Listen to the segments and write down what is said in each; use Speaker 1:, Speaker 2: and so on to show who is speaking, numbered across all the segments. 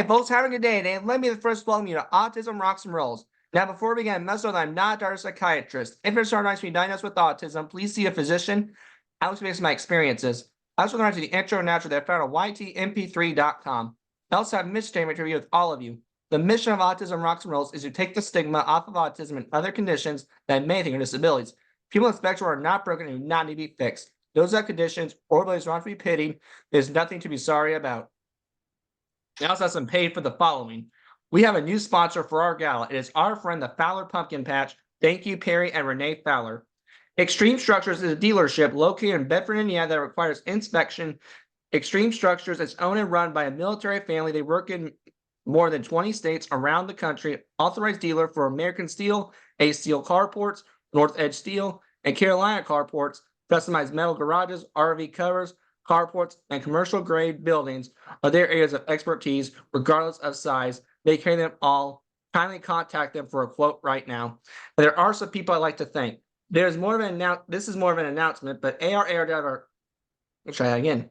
Speaker 1: Hey, folks, having a good day today. Let me first welcome you to Autism Rocks and Rolls. Now, before we begin, must know that I'm not a doctor psychiatrist. If you're starting to be diagnosed with autism, please see a physician. I was based on my experiences. I also learned to the intro and outro that I found on ytmp3.com. I also have a mission statement to review with all of you. The mission of Autism Rocks and Rolls is to take the stigma off of autism and other conditions that may think are disabilities. People with spectrum are not broken and do not need to be fixed. Those have conditions or abilities are not to be pitied. There's nothing to be sorry about. I also have some paid for the following. We have a new sponsor for our gala. It is our friend, the Fowler Pumpkin Patch. Thank you, Perry and Renee Fowler. Extreme Structures is a dealership located in Bedford, Indiana that requires inspection. Extreme Structures is owned and run by a military family. They work in more than 20 states around the country. Authorized dealer for American Steel, Ace Steel Carports, North Edge Steel, and Carolina Carports. Customized metal garages, RV covers, carports, and commercial grade buildings are their areas of expertise, regardless of size. They carry them all. Kindly contact them for a quote right now. And there are some people I'd like to thank. There's more of an this is more of an announcement, but ARAR did our let's try that again.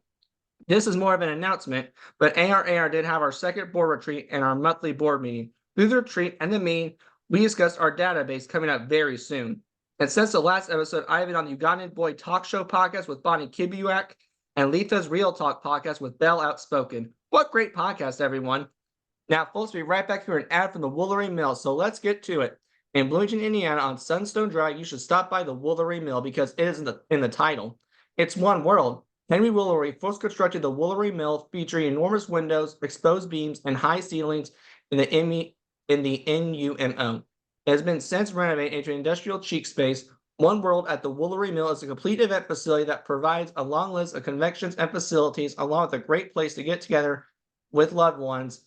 Speaker 1: This is more of an announcement, but ARAR did have our second board retreat and our monthly board meeting. Through the retreat and the meeting, we discussed our database coming up very soon. And since the last episode, I've been on the Ugandan Boy Talk Show podcast with Bonnie Kibuak and Letha's Real Talk podcast with Belle Outspoken. What great podcast, everyone. Now, folks, we'll be right back here an ad from the Woolery Mill, so let's get to it. In Bloomington, Indiana, on Sunstone Drive, you should stop by the Woolery Mill because it is in the title. It's one world. Henry Woolery first constructed the Woolery Mill, featuring enormous windows, exposed beams, and high ceilings in the NUMO. It has been since renovated into an industrial cheek space. One World at the Woolery Mill is a complete event facility that provides a long list of conventions and facilities, along with a great place to get together with loved ones.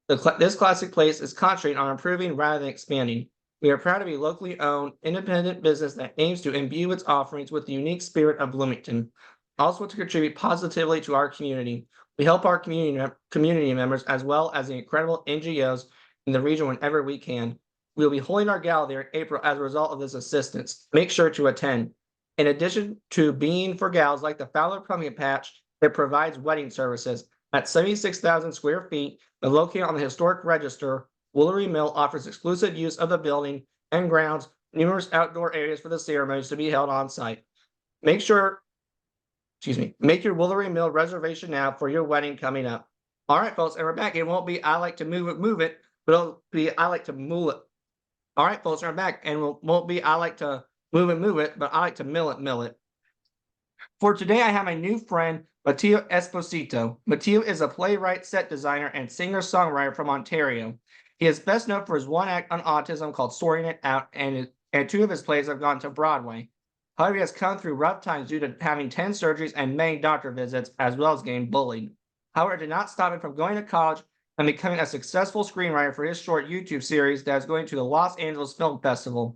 Speaker 1: This classic place is concentrating on improving rather than expanding. We are proud to be a locally owned, independent business that aims to imbue its offerings with the unique spirit of Bloomington. Also to contribute positively to our community. We help our community members as well as the incredible NGOs in the region whenever we can. We will be holding our gala there in April as a result of this assistance. Make sure to attend. In addition to being for gals like the Fowler Pumpkin Patch, it provides wedding services. At 76,000 square feet and located on the historic register, Woolery Mill offers exclusive use of the building and grounds, numerous outdoor areas for the ceremonies to be held on site. Make your Woolery Mill reservation now for your wedding coming up. All right, folks, and we're back. It won't be I like to move it, but it'll be I like to move it. All right, folks, we're back, and it won't be I like to move it, but I like to mill it. For today, I have my new friend, Matteo Esposito. Matteo is a playwright, set designer, and singer-songwriter from Ontario. He is best known for his one act on autism called Sorting It Out, and two of his plays have gone to Broadway. However, he has come through rough times due to having 10 surgeries and many doctor visits, as well as getting bullied. However, it did not stop him from going to college and becoming a successful screenwriter for his short YouTube series that is going to the Los Angeles Film Festival.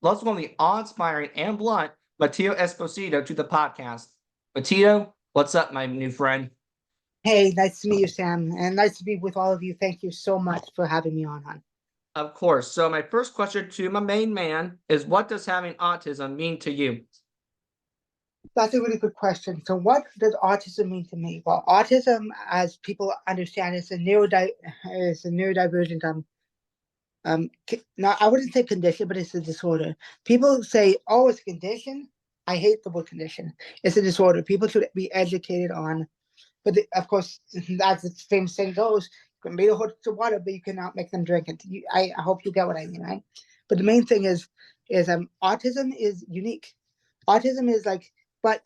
Speaker 1: Let's welcome the awe-inspiring and blunt Matteo Esposito to the podcast. Matteo, what's up, my new friend?
Speaker 2: Hey, nice to meet you, Sam, and nice to be with all of you. Thank you so much for having me on, hon.
Speaker 1: Of course. So my first question to my main man is, what does having autism mean to you?
Speaker 2: That's a really good question. So what does autism mean to me? Well, autism, as people understand, is a neurodivergent now I wouldn't say condition, but it's a disorder. People say, oh, it's a condition. I hate the word condition. It's a disorder. People should be educated on, but of course, as the famous saying goes, you can beat a horse to water, but you cannot make them drink it. I hope you get what I mean, right? But the main thing is autism is unique. Autism is but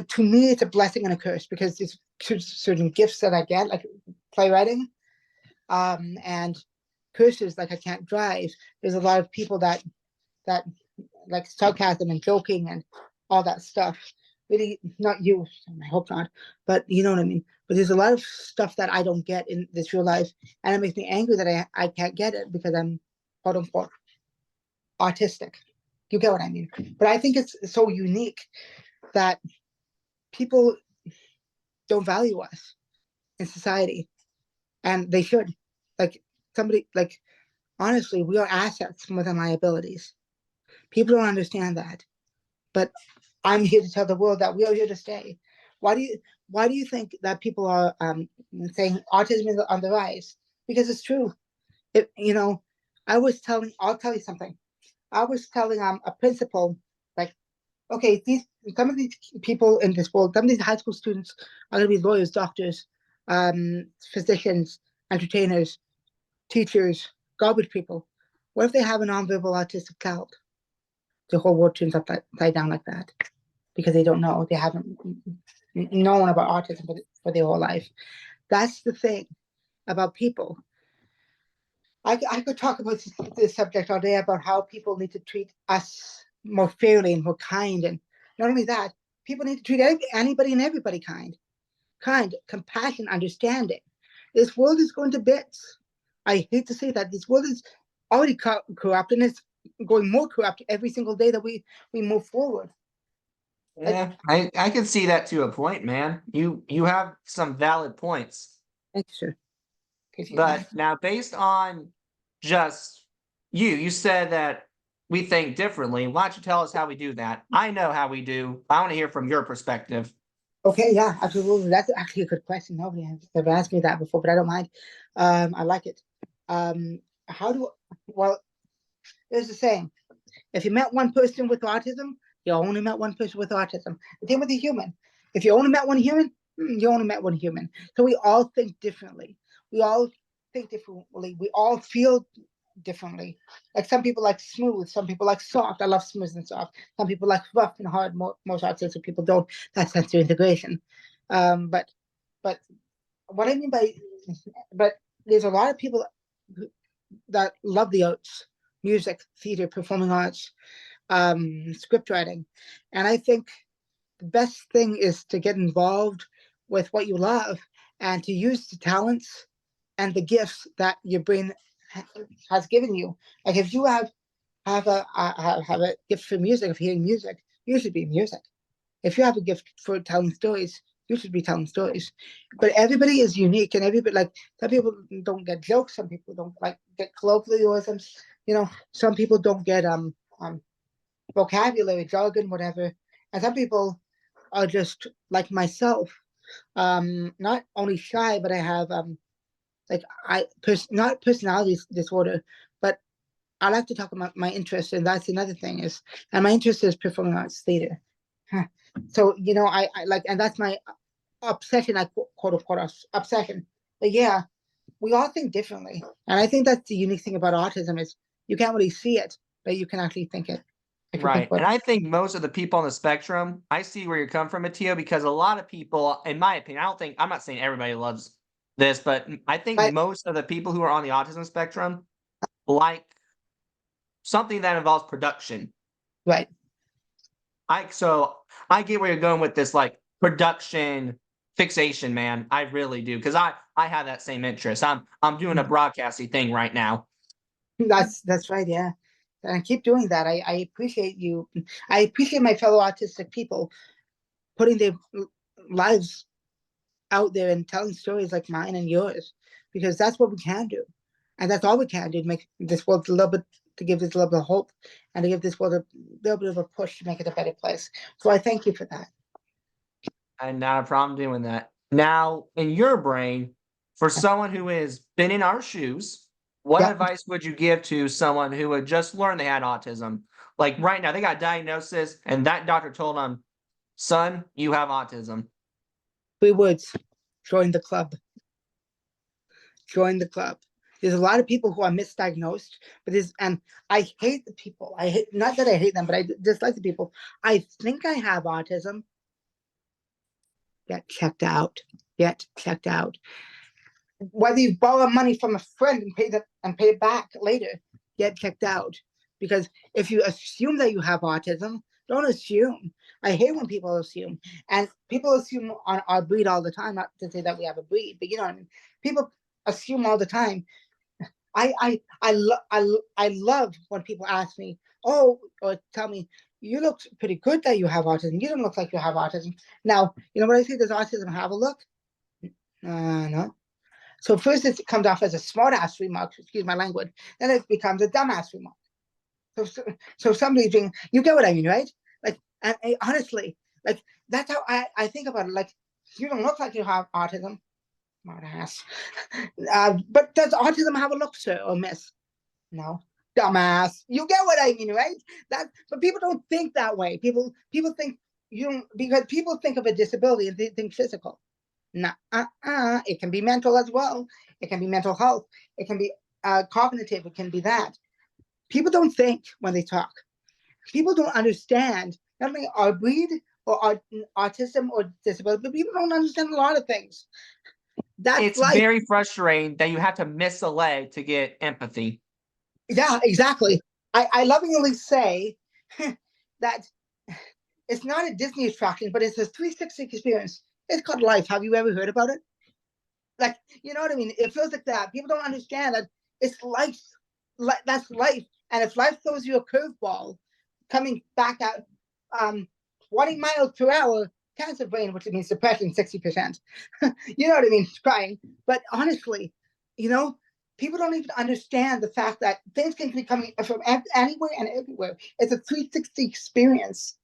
Speaker 2: to me, it's a blessing and a curse, because there's certain gifts that I get, like playwriting, and curses, like I can't drive. There's a lot of people that like sarcasm and joking and all that stuff. Really, not you, I hope not, but you know what I mean. But there's a lot of stuff that I don't get in this real life, and it makes me angry that I can't get it because I'm quote unquote autistic. You get what I mean? But I think it's so unique that people don't value us in society, and they should. Honestly, we are assets more than liabilities. People don't understand that, but I'm here to tell the world that we are here to stay. Why do you think that people are saying autism is on the rise? Because it's true. I'll tell you something. I was telling a principal, like, okay, some of these people in this world, some of these high school students are going to be lawyers, doctors, physicians, entertainers, teachers, garbage people. What if they have a nonverbal autistic child? The whole world turns upside down like that because they don't know. They haven't known about autism for their whole life. That's the thing about people. I could talk about this subject all day about how people need to treat us more fairly and more kind. And not only that, people need to treat anybody and everybody kind, compassion, understanding. This world is going to bits. I hate to say that. This world is already corrupt, and it's going more corrupt every single day that we move forward.
Speaker 1: Yeah, I can see that to a point, man. You have some valid points.
Speaker 2: Thanks, sir.
Speaker 1: But now, based on just you said that we think differently. Why don't you tell us how we do that? I know how we do. I want to hear from your perspective.
Speaker 2: Okay, yeah, absolutely. That's actually a good question. Nobody has ever asked me that before, but I don't mind. I like it. Well, there's a saying. If you met one person with autism, you only met one person with autism. The same with a human. If you only met one human, you only met one human. So we all think differently. We all think differently. We all feel differently. Like some people like smooth, some people like soft. I love smooth and soft. Some people like rough and hard. Most autistic people don't. That's sensory integration. But what I mean but there's a lot of people that love the arts, music, theater, performing arts, script writing. And I think the best thing is to get involved with what you love and to use the talents and the gifts that your brain has given you. Like if you have a gift for music, of hearing music, you should be music. If you have a gift for telling stories, you should be telling stories. But everybody is unique, and everybody, like, some people don't get jokes, some people don't like get colloquialisms. Some people don't get vocabulary, jargon, whatever. And some people are just like myself, not only shy, but I have not personality disorder, but I like to talk about my interest, and that's another thing and my interest is performing arts theater. So I like, and that's my obsession. I quote unquote obsession. But yeah, we all think differently, and I think that's the unique thing about autism is you can't really see it, but you can actually think it.
Speaker 1: Right. And I think most of the people on the spectrum, I see where you're coming from, Matteo, because a lot of people, in my opinion, I'm not saying everybody loves this, but I think most of the people who are on the autism spectrum like something that involves production.
Speaker 2: Right.
Speaker 1: So I get where you're going with this, like, production fixation, man. I really do, because I have that same interest. I'm doing a broadcasting thing right now.
Speaker 2: That's right, yeah. And keep doing that. I appreciate you. I appreciate my fellow autistic people putting their lives out there and telling stories like mine and yours, because that's what we can do. And that's all we can do to make this world a little bit, to give this a little bit of hope and to give this world a little bit of a push to make it a better place. So I thank you for that.
Speaker 1: And not a problem doing that. Now, in your brain, for someone who has been in our shoes, what advice would you give to someone who had just learned they had autism? Like right now, they got a diagnosis and that doctor told them, son, you have autism.
Speaker 2: 3 words: join the club. Join the club. There's a lot of people who are misdiagnosed, and I hate the people. Not that I hate them, but I dislike the people. I think I have autism. Get checked out. Get checked out. Whether you borrow money from a friend and pay it back later, get checked out. Because if you assume that you have autism, don't assume. I hate when people assume, and people assume on our breed all the time. Not to say that we have a breed, but you know what I mean. People assume all the time. I love when people ask me, or tell me, you look pretty good that you have autism. You don't look like you have autism. Now, you know what I say? Does autism have a look? No. So first it comes off as a smart ass remark, excuse my language, then it becomes a dumbass remark. So somebody's being, you get what I mean, right? Like, and honestly, Like, that's how I think about it. Like, you don't look like you have autism. Smart ass. But does autism have a look, sir or miss? No. Dumbass. You get what I mean, right? But people don't think that way. People think you don't, because people think of a disability and they think physical. No, it can be mental as well. It can be mental health. It can be cognitive. It can be that. People don't think when they talk. People don't understand not only our breed or autism or disability, but people don't understand a lot of things. That's
Speaker 1: It's
Speaker 2: life.
Speaker 1: very frustrating that you have to miss a leg to get empathy.
Speaker 2: Yeah, exactly. I lovingly say that it's not a Disney attraction, but it's a 360 experience. It's called life. Have you ever heard about it? Like, you know what I mean? It feels like that. People don't understand that it's life. That's life. And if life throws you a curveball coming back at 20 miles per hour, cancer brain, which means depression, 60%. You know what I mean? Crying. But honestly, you know, people don't even understand the fact that things can be coming from anywhere and everywhere. It's a 360 experience,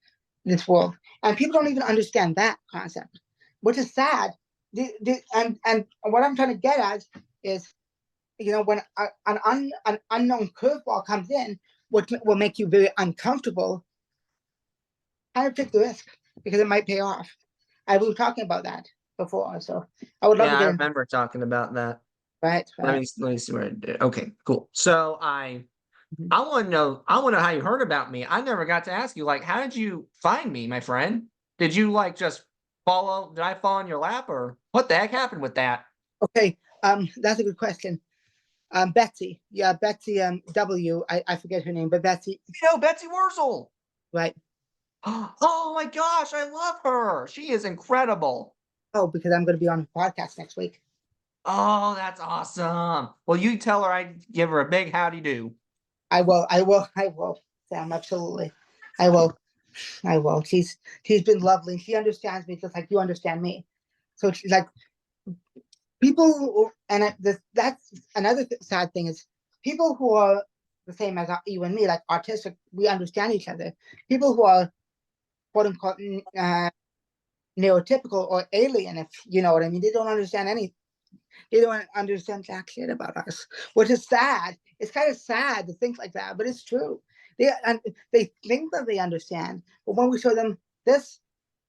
Speaker 2: this world. And people don't even understand that concept, which is sad. And what I'm trying to get at is, you know, when an unknown curveball comes in, which will make you very uncomfortable, kind of take the risk because it might pay off. We were talking about that before, so I would love
Speaker 1: Yeah,
Speaker 2: to
Speaker 1: I
Speaker 2: get into
Speaker 1: remember talking about that.
Speaker 2: right.
Speaker 1: Let me see where I did. Okay, cool. So
Speaker 2: Mhm.
Speaker 1: I want to know how you heard about me. I never got to ask you, like, how did you find me, my friend? Did you like just did I fall in your lap, or what the heck happened with that?
Speaker 2: Okay, that's a good question. Betsy, yeah, Betsy, I forget her name, but Betsy,
Speaker 1: You know, Betsy Wurzel.
Speaker 2: right?
Speaker 1: Oh my gosh, I love her. She is incredible.
Speaker 2: Oh, because I'm going to be on a podcast next week.
Speaker 1: Oh, that's awesome. Well, you tell her I give her a big howdy do.
Speaker 2: I will, Sam, absolutely. I will, I will. She's been lovely. She understands me just like you understand me. So she's like people, and that's another sad thing is people who are the same as you and me, like autistic, we understand each other. People who are quote unquote neurotypical or alien, if you know what I mean, they don't understand anything. They don't understand jack shit about us, which is sad. It's kind of sad to think like that, but it's true. They think that they understand, but when we show them this,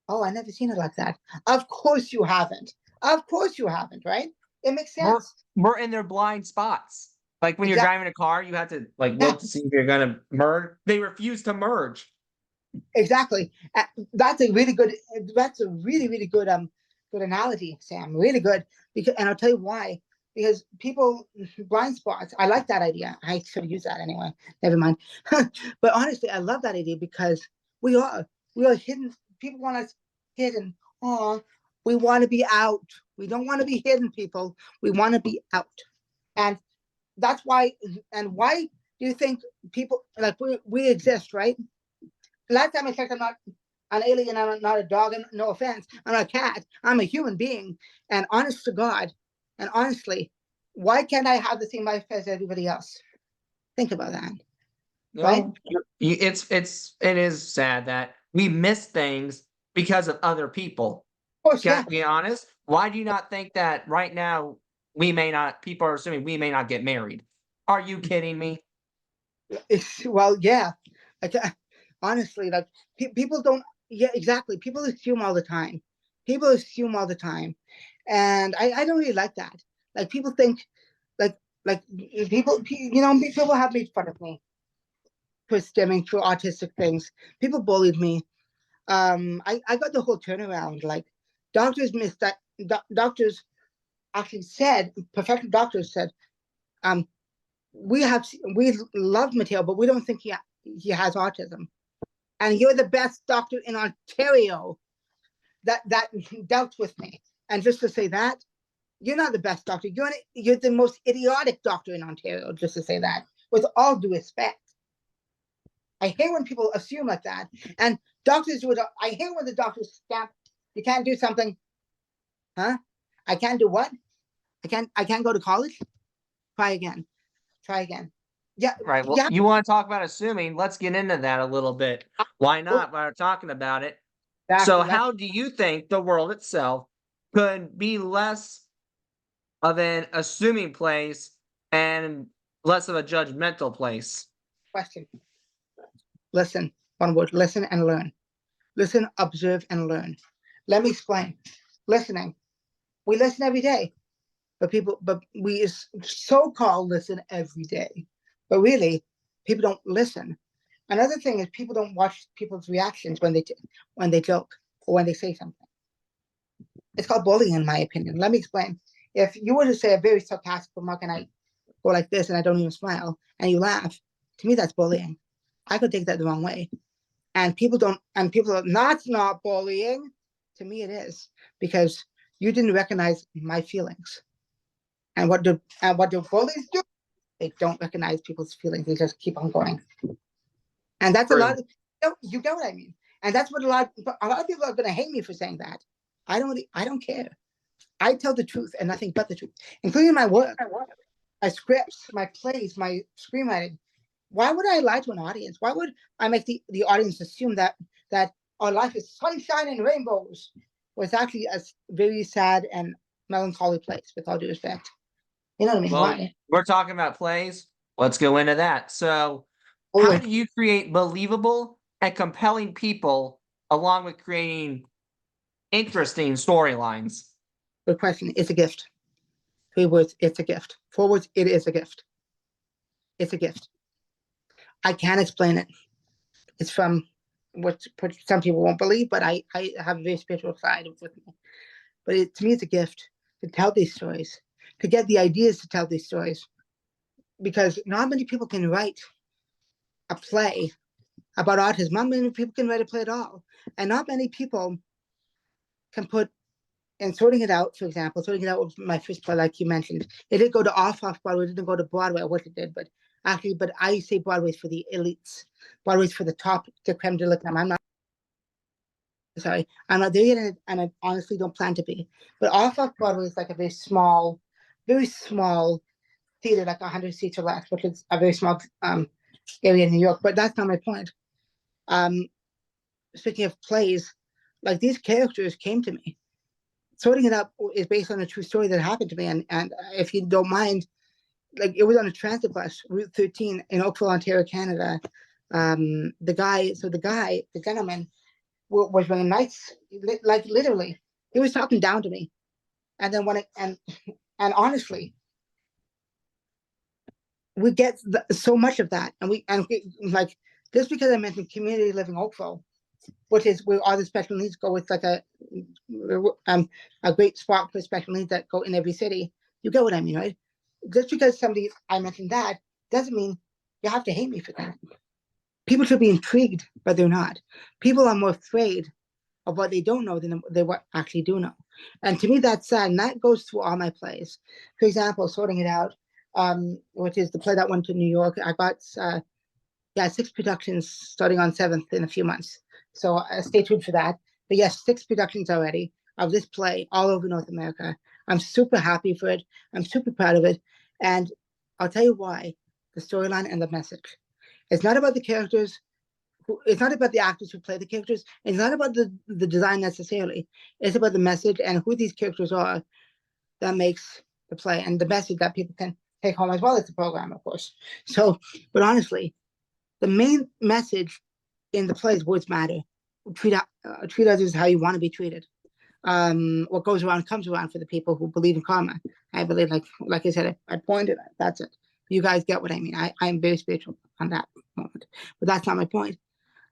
Speaker 2: oh, I never seen it like that. Of course you haven't. Of course you haven't, right? It makes
Speaker 1: We're
Speaker 2: sense.
Speaker 1: we're in their blind spots. Like when you're
Speaker 2: Exactly.
Speaker 1: driving a car, you have to like
Speaker 2: Yeah,
Speaker 1: look to see if you're gonna merge. They refuse to merge.
Speaker 2: exactly. That's a really good. That's a really good good analogy, Sam. Really good. Because, and I'll tell you why. Because people blind spots. I like that idea. I should use that anyway. Never mind. But honestly, I love that idea because we are we are hidden. People want us hidden. Oh, we want to be out. We don't want to be hidden, people. We want to be out. And that's why. And why do you think people like we exist, right? Last time I checked, I'm not an alien. I'm not a dog. And no offense, I'm not a cat. I'm a human being. And honest to God, and honestly, why can't I have the same life as everybody else? Think about that, right?
Speaker 1: No, it is sad that we miss things because of other people.
Speaker 2: Of course,
Speaker 1: Can I
Speaker 2: yeah.
Speaker 1: be honest? Why do you not think that right now we may not? People are assuming we may not get married. Are you kidding me?
Speaker 2: Well, yeah. Like, honestly, like people don't. Yeah, exactly. People assume all the time. People assume all the time, and I don't really like that. Like people think, like like people, you know, people have made fun of me for stemming through autistic things. People bullied me. I got the whole turnaround. Like doctors missed that. Doctors actually said, professional doctors said, um, we love Matteo, but we don't think he has autism. And you're the best doctor in Ontario that dealt with me. And just to say that, you're not the best doctor. You're the most idiotic doctor in Ontario. Just to say that, with all due respect. I hate when people assume like that. And doctors would. I hate when the doctors stamp. You can't do something, huh? I can't do what? I can't go to college. Try again. Try again. Yeah,
Speaker 1: Right. Well,
Speaker 2: yeah.
Speaker 1: you want to talk about assuming? Let's get into that a little bit. Why not? While we're talking about it, So
Speaker 2: Exactly.
Speaker 1: how do you think the world itself could be less of an assuming place and less of a judgmental place?
Speaker 2: Question. Listen. One word. Listen and learn. Listen, observe, and learn. Let me explain. Listening. We listen every day, but we so-called listen every day. But really, people don't listen. Another thing is people don't watch people's reactions when they joke or when they say something. It's called bullying, in my opinion. Let me explain. If you were to say a very sarcastic remark and I go like this and I don't even smile and you laugh, to me that's bullying. I could take that the wrong way. And people don't, and people are, that's not bullying. To me, it is, because you didn't recognize my feelings. And what do bullies do? They don't recognize people's feelings. They just keep on going. And that's a lot of, you get what I mean. And that's what a lot of people are going to hate me for saying that. I don't care. I tell the truth and nothing but the truth, including my work, my scripts, my plays, my screenwriting. Why would I lie to an audience? Why would I make the audience assume that our life is sunshine and rainbows, when it's actually a very sad and melancholy place, with all due respect? You know what I mean?
Speaker 1: Well,
Speaker 2: Why?
Speaker 1: we're talking about plays. Let's go into that. So,
Speaker 2: Oh,
Speaker 1: how do you create believable and compelling people along with creating interesting storylines?
Speaker 2: good question. It's a gift. 3 words. It's a gift. 4 words. It is a gift. It's a gift. I can't explain it. It's from what some people won't believe, but I have a very spiritual side with me. But to me, it's a gift to tell these stories, to get the ideas to tell these stories, because not many people can write a play about autism. Not many people can write a play at all, and not many people can put. And sorting it out, for example, sorting it out was my first play, like you mentioned. It did go to off Broadway. It didn't go to Broadway. I wish it did, but actually, but I say Broadway's for the elites. Broadway's for the top, the creme de la creme. I'm not sorry, I'm not there yet, and I honestly don't plan to be. But off Broadway is like a very small theater, like 100 seats or less, which is a very small area in New York. But that's not my point. Um, Speaking of plays, like these characters came to me. Sorting It Up is based on a true story that happened to me, and if you don't mind, like it was on a transit bus, Route 13 in Oakville, Ontario, Canada. The gentleman was wearing nights, like literally, he was talking down to me, and then and honestly, we get so much of that, and we like just because I mentioned community living Oakville, which is where all the special needs go. It's like a great spot for special needs that go in every city. You get what I mean, right? Just because I mentioned that doesn't mean you have to hate me for that. People should be intrigued, but they're not. People are more afraid of what they don't know than they what actually do know. And to me, that's sad. And that goes through all my plays. For example, Sorting It Out, which is the play that went to New York. I got 6 productions starting on 7th in a few months. So stay tuned for that. But yes, 6 productions already of this play all over North America. I'm super happy for it. I'm super proud of it. And I'll tell you why. The storyline and the message. It's not about the characters. It's not about the actors who play the characters. It's not about the design necessarily. It's about the message and who these characters are that makes the play, and the message that people can take home, as well as the program, of course. So, but honestly, the main message in the play is words matter. Treat others how you want to be treated. What goes around comes around for the people who believe in karma. I believe, like I said, I pointed at that's it. You guys get what I mean. I'm very spiritual on that moment, but that's not my point.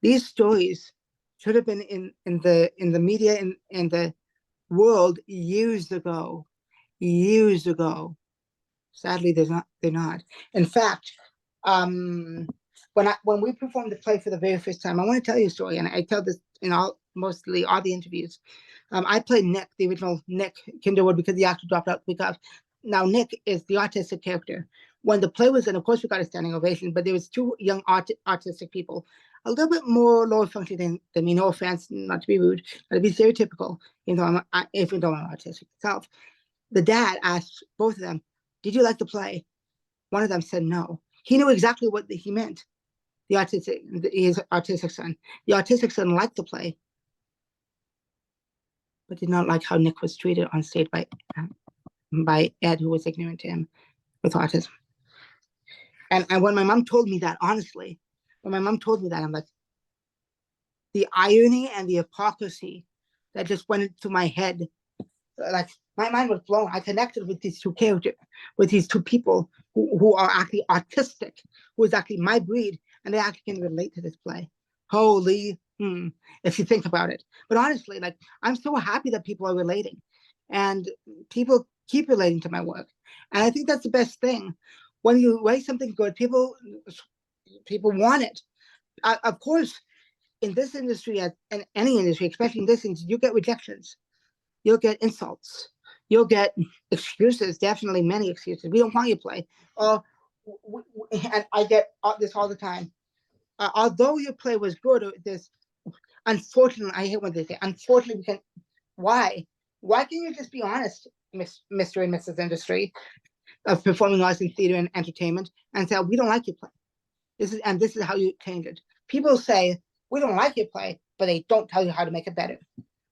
Speaker 2: These stories should have been in the media in the world years ago. Years ago. Sadly, they're not. In fact, when we performed the play for the very first time, I want to tell you a story, and I tell this in mostly all the interviews. I played Nick, the original Nick Kinderwood, because the actor dropped out. Because now Nick is the autistic character. When the play was in, of course, we got a standing ovation, but there was 2 young autistic people, a little bit more lower functioning than me. No offense, not to be rude, but to be stereotypical, even though I'm autistic myself. The dad asked both of them, "Did you like the play?" One of them said no. He knew exactly what he meant. His autistic son. The autistic son liked the play, but did not like how Nick was treated on stage by Ed, who was ignorant to him with autism. And when my mom told me that, honestly, when my mom told me that, I'm like, the irony and the hypocrisy that just went into my head, like my mind was blown. I connected with these two characters, with these two people who are actually autistic, who is actually my breed, and they actually can relate to this play. Holy, if you think about it. But honestly, like, I'm so happy that people are relating, and people keep relating to my work. And I think that's the best thing. When you write something good, people want it. Of course, in this industry, and any industry, especially in this industry, you get rejections. You'll get insults. You'll get excuses, definitely many excuses. We don't want you to play. And I get this all the time. Although your play was good, unfortunately, I hate when they say, unfortunately, we can, why? Why can't you just be honest, Mr. and Mrs. Industry of performing arts and theater and entertainment, and say, we don't like your play. This is how you change it. People say, we don't like your play, but they don't tell you how to make it better.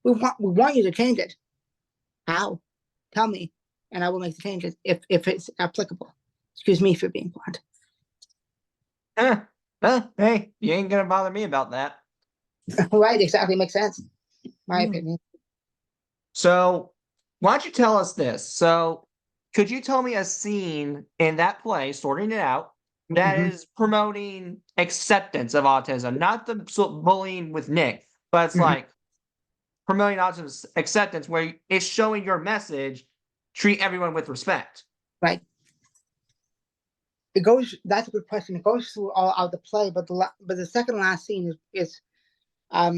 Speaker 2: We want you to change it. How? Tell me, and I will make the changes if it's applicable. Excuse me for being blunt.
Speaker 1: Well, hey, you ain't gonna bother me about that.
Speaker 2: Right, exactly, makes sense. My opinion.
Speaker 1: So, why don't you tell us this? So, could you tell me a scene in that play, Sorting It Out, that is promoting acceptance of autism, not the bullying with Nick, but it's like promoting autism acceptance, where it's showing your message, treat everyone with respect.
Speaker 2: Right. That's a good question. It goes through all out the play, but the second last scene is a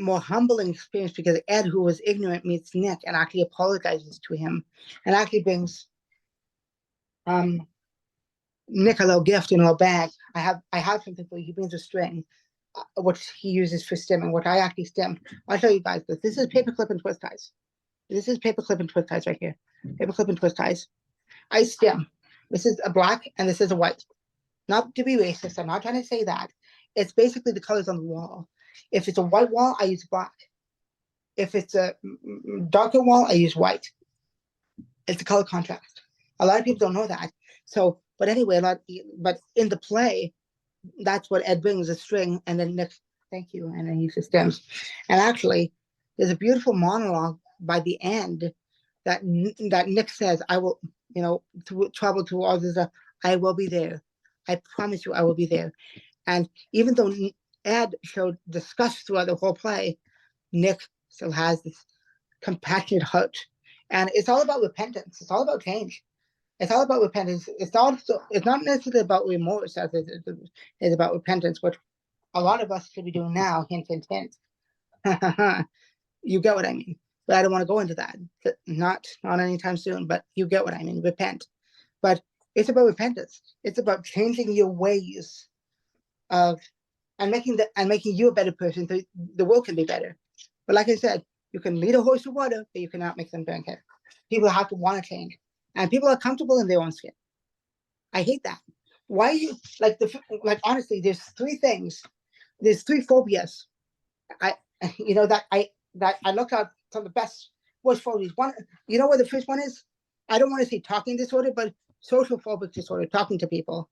Speaker 2: more humbling experience, because Ed, who was ignorant, meets Nick and actually apologizes to him, and actually brings Nick a little gift in a little bag. I have something for you. He brings a string, which he uses for stemming, which I actually stem. I'll show you guys this. This is paperclip and twist ties. This is paperclip and twist ties right here. Paperclip and twist ties. I stem. This is a black and this is a white. Not to be racist, I'm not trying to say that. It's basically the colors on the wall. If it's a white wall, I use black. If it's a darker wall, I use white. It's a color contrast. A lot of people don't know that. So, but anyway, but in the play, that's what Ed brings, a string, and then Nick, thank you, and then he uses stems. And actually, there's a beautiful monologue by the end that Nick says, I will, to travel to all this, I will be there. I promise you I will be there. And even though Ed showed disgust throughout the whole play, Nick still has this compassionate heart. And it's all about repentance. It's all about change. It's all about repentance. It's not necessarily about remorse as it is about repentance, which a lot of us should be doing now, hint, hint, hint. You get what I mean. But I don't want to go into that. Not anytime soon, but you get what I mean. Repent. But it's about repentance. It's about changing your ways and making you a better person so the world can be better. But like I said, you can lead a horse to water, but you cannot make them drink it. People have to want to change. And people are comfortable in their own skin. I hate that. Why you honestly, there's three things. There's three phobias. That I looked at some of the best worst phobias. One, you know what the first one is? I don't want to say talking disorder, but social phobic disorder, talking to people.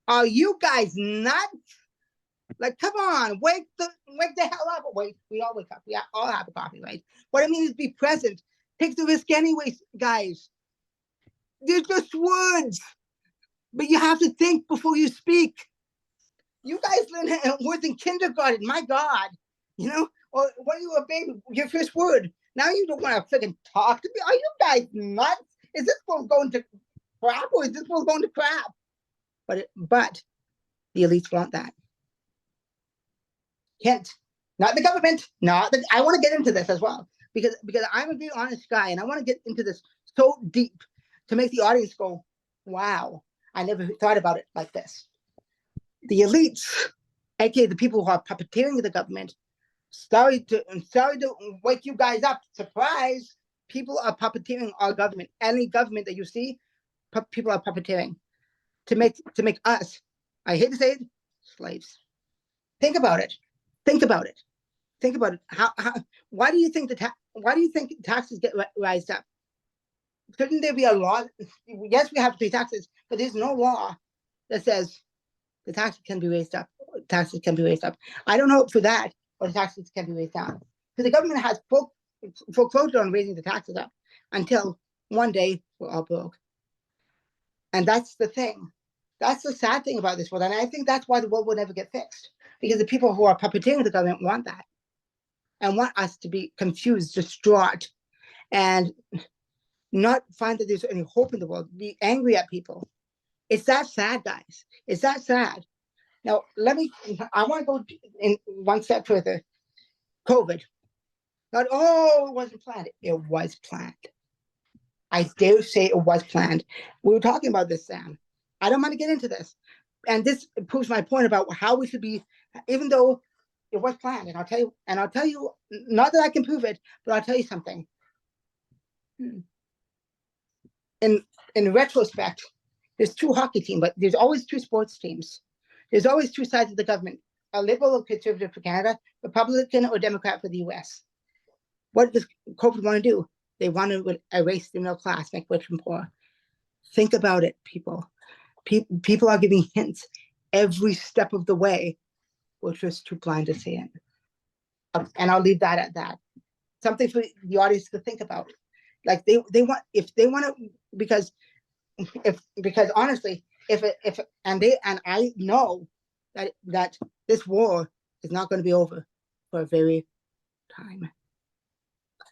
Speaker 2: Are you guys nuts? Like, come on, wake the hell up. Wait, we all wake up. We all have a coffee, right? What I mean is be present. Take the risk anyways, guys. They're just words. But you have to think before you speak. You guys learn words in kindergarten, my God. Or when you were a baby, your first word. Now you don't want to freaking talk to me. Are you guys nuts? Is this world going to crap or is this world going to crap? But the elites want that. Hint, not the government. I want to get into this as well because I'm a very honest guy and I want to get into this so deep to make the audience go, wow, I never thought about it like this. The elites, aka the people who are puppeteering the government, sorry to wake you guys up. Surprise! People are puppeteering our government. Any government that you see, people are puppeteering to make us, I hate to say it, slaves. Think about it. Think about it. Think about it. Why do you think why do you think taxes get raised up? Shouldn't there be a law? Yes, we have to pay taxes, but there's no law that says the taxes can be raised up. Taxes can be raised up. I don't hope for that, or the taxes can be raised down. Because the government has foreclosed on raising the taxes up until one day we're all broke. And that's the thing. That's the sad thing about this world. And I think that's why the world will never get fixed. Because the people who are puppeteering the government want that and want us to be confused, distraught, and not find that there's any hope in the world, be angry at people. It's that sad, guys. It's that sad. Now, I want to go in one step further. COVID. Not, it wasn't planned. It was planned. I dare say it was planned. We were talking about this, Sam. I don't want to get into this. And this proves my point about how we should be, even though it was planned. And I'll tell you, not that I can prove it, but I'll tell you something. In retrospect, there's two hockey teams, but there's always two sports teams. There's always two sides of the government, a liberal or conservative for Canada, Republican or Democrat for the US. What does COVID want to do? They want to erase the middle class, make rich and poor. Think about it, people. People are giving hints every step of the way. We're just too blind to see it. And I'll leave that at that. Something for the audience to think about. Like they want, if they want to, because honestly, and I know that this war is not going to be over for a very time.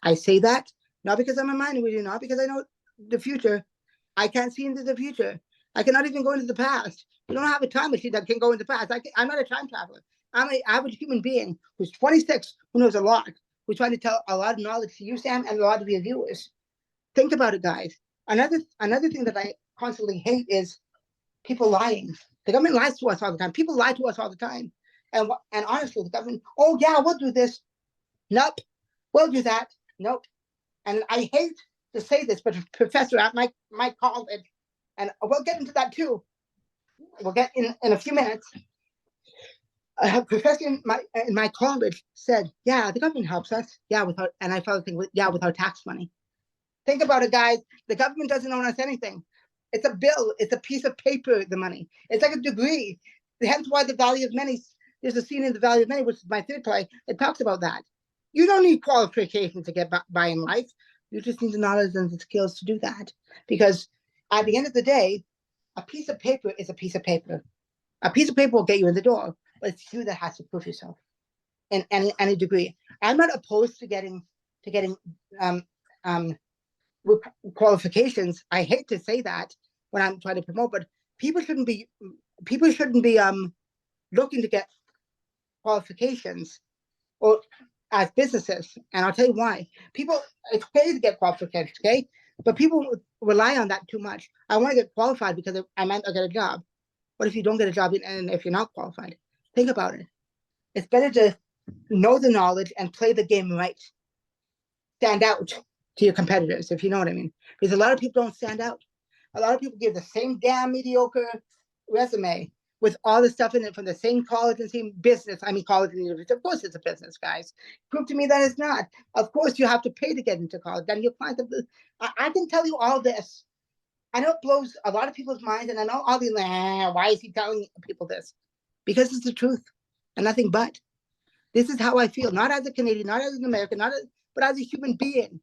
Speaker 2: I say that not because I'm a minority, not because I know the future. I can't see into the future. I cannot even go into the past. You don't have a time machine that can go into the past. I'm not a time traveler. I'm an average human being who's 26, who knows a lot, who's trying to tell a lot of knowledge to you, Sam, and a lot of your viewers. Think about it, guys. Another thing that I constantly hate is people lying. The government lies to us all the time. People lie to us all the time. And honestly, the government, oh yeah, we'll do this. Nope. We'll do that. Nope. And I hate to say this, but a professor at my college, and we'll get into that too. We'll get in a few minutes. A professor in my college said, yeah, the government helps us. Yeah, and I felt thinking, yeah, with our tax money. Think about it, guys. The government doesn't own us anything. It's a bill. It's a piece of paper, the money. It's like a degree. Hence why the value of many, there's a scene in The Value of Many, which is my third play, it talks about that. You don't need qualifications to get by in life. You just need the knowledge and the skills to do that. Because at the end of the day, a piece of paper is a piece of paper. A piece of paper will get you in the door, but it's you that has to prove yourself in any degree. I'm not opposed to getting qualifications. I hate to say that when I'm trying to promote, but people shouldn't be looking to get qualifications or as businesses. And I'll tell you why. People, it's okay to get qualifications, okay? But people rely on that too much. I want to get qualified because I might not get a job. What if you don't get a job and if you're not qualified? Think about it. It's better to know the knowledge and play the game right. Stand out to your competitors, if you know what I mean. Because a lot of people don't stand out. A lot of people give the same damn mediocre resume with all the stuff in it from the same college and same business. I mean, college and university. Of course, it's a business, guys. Prove to me that it's not. Of course, you have to pay to get into college. Then you'll find that I can tell you all this. I know it blows a lot of people's minds, and I know all the why is he telling people this? Because it's the truth, and nothing but. This is how I feel, not as a Canadian, not as an American, but as a human being.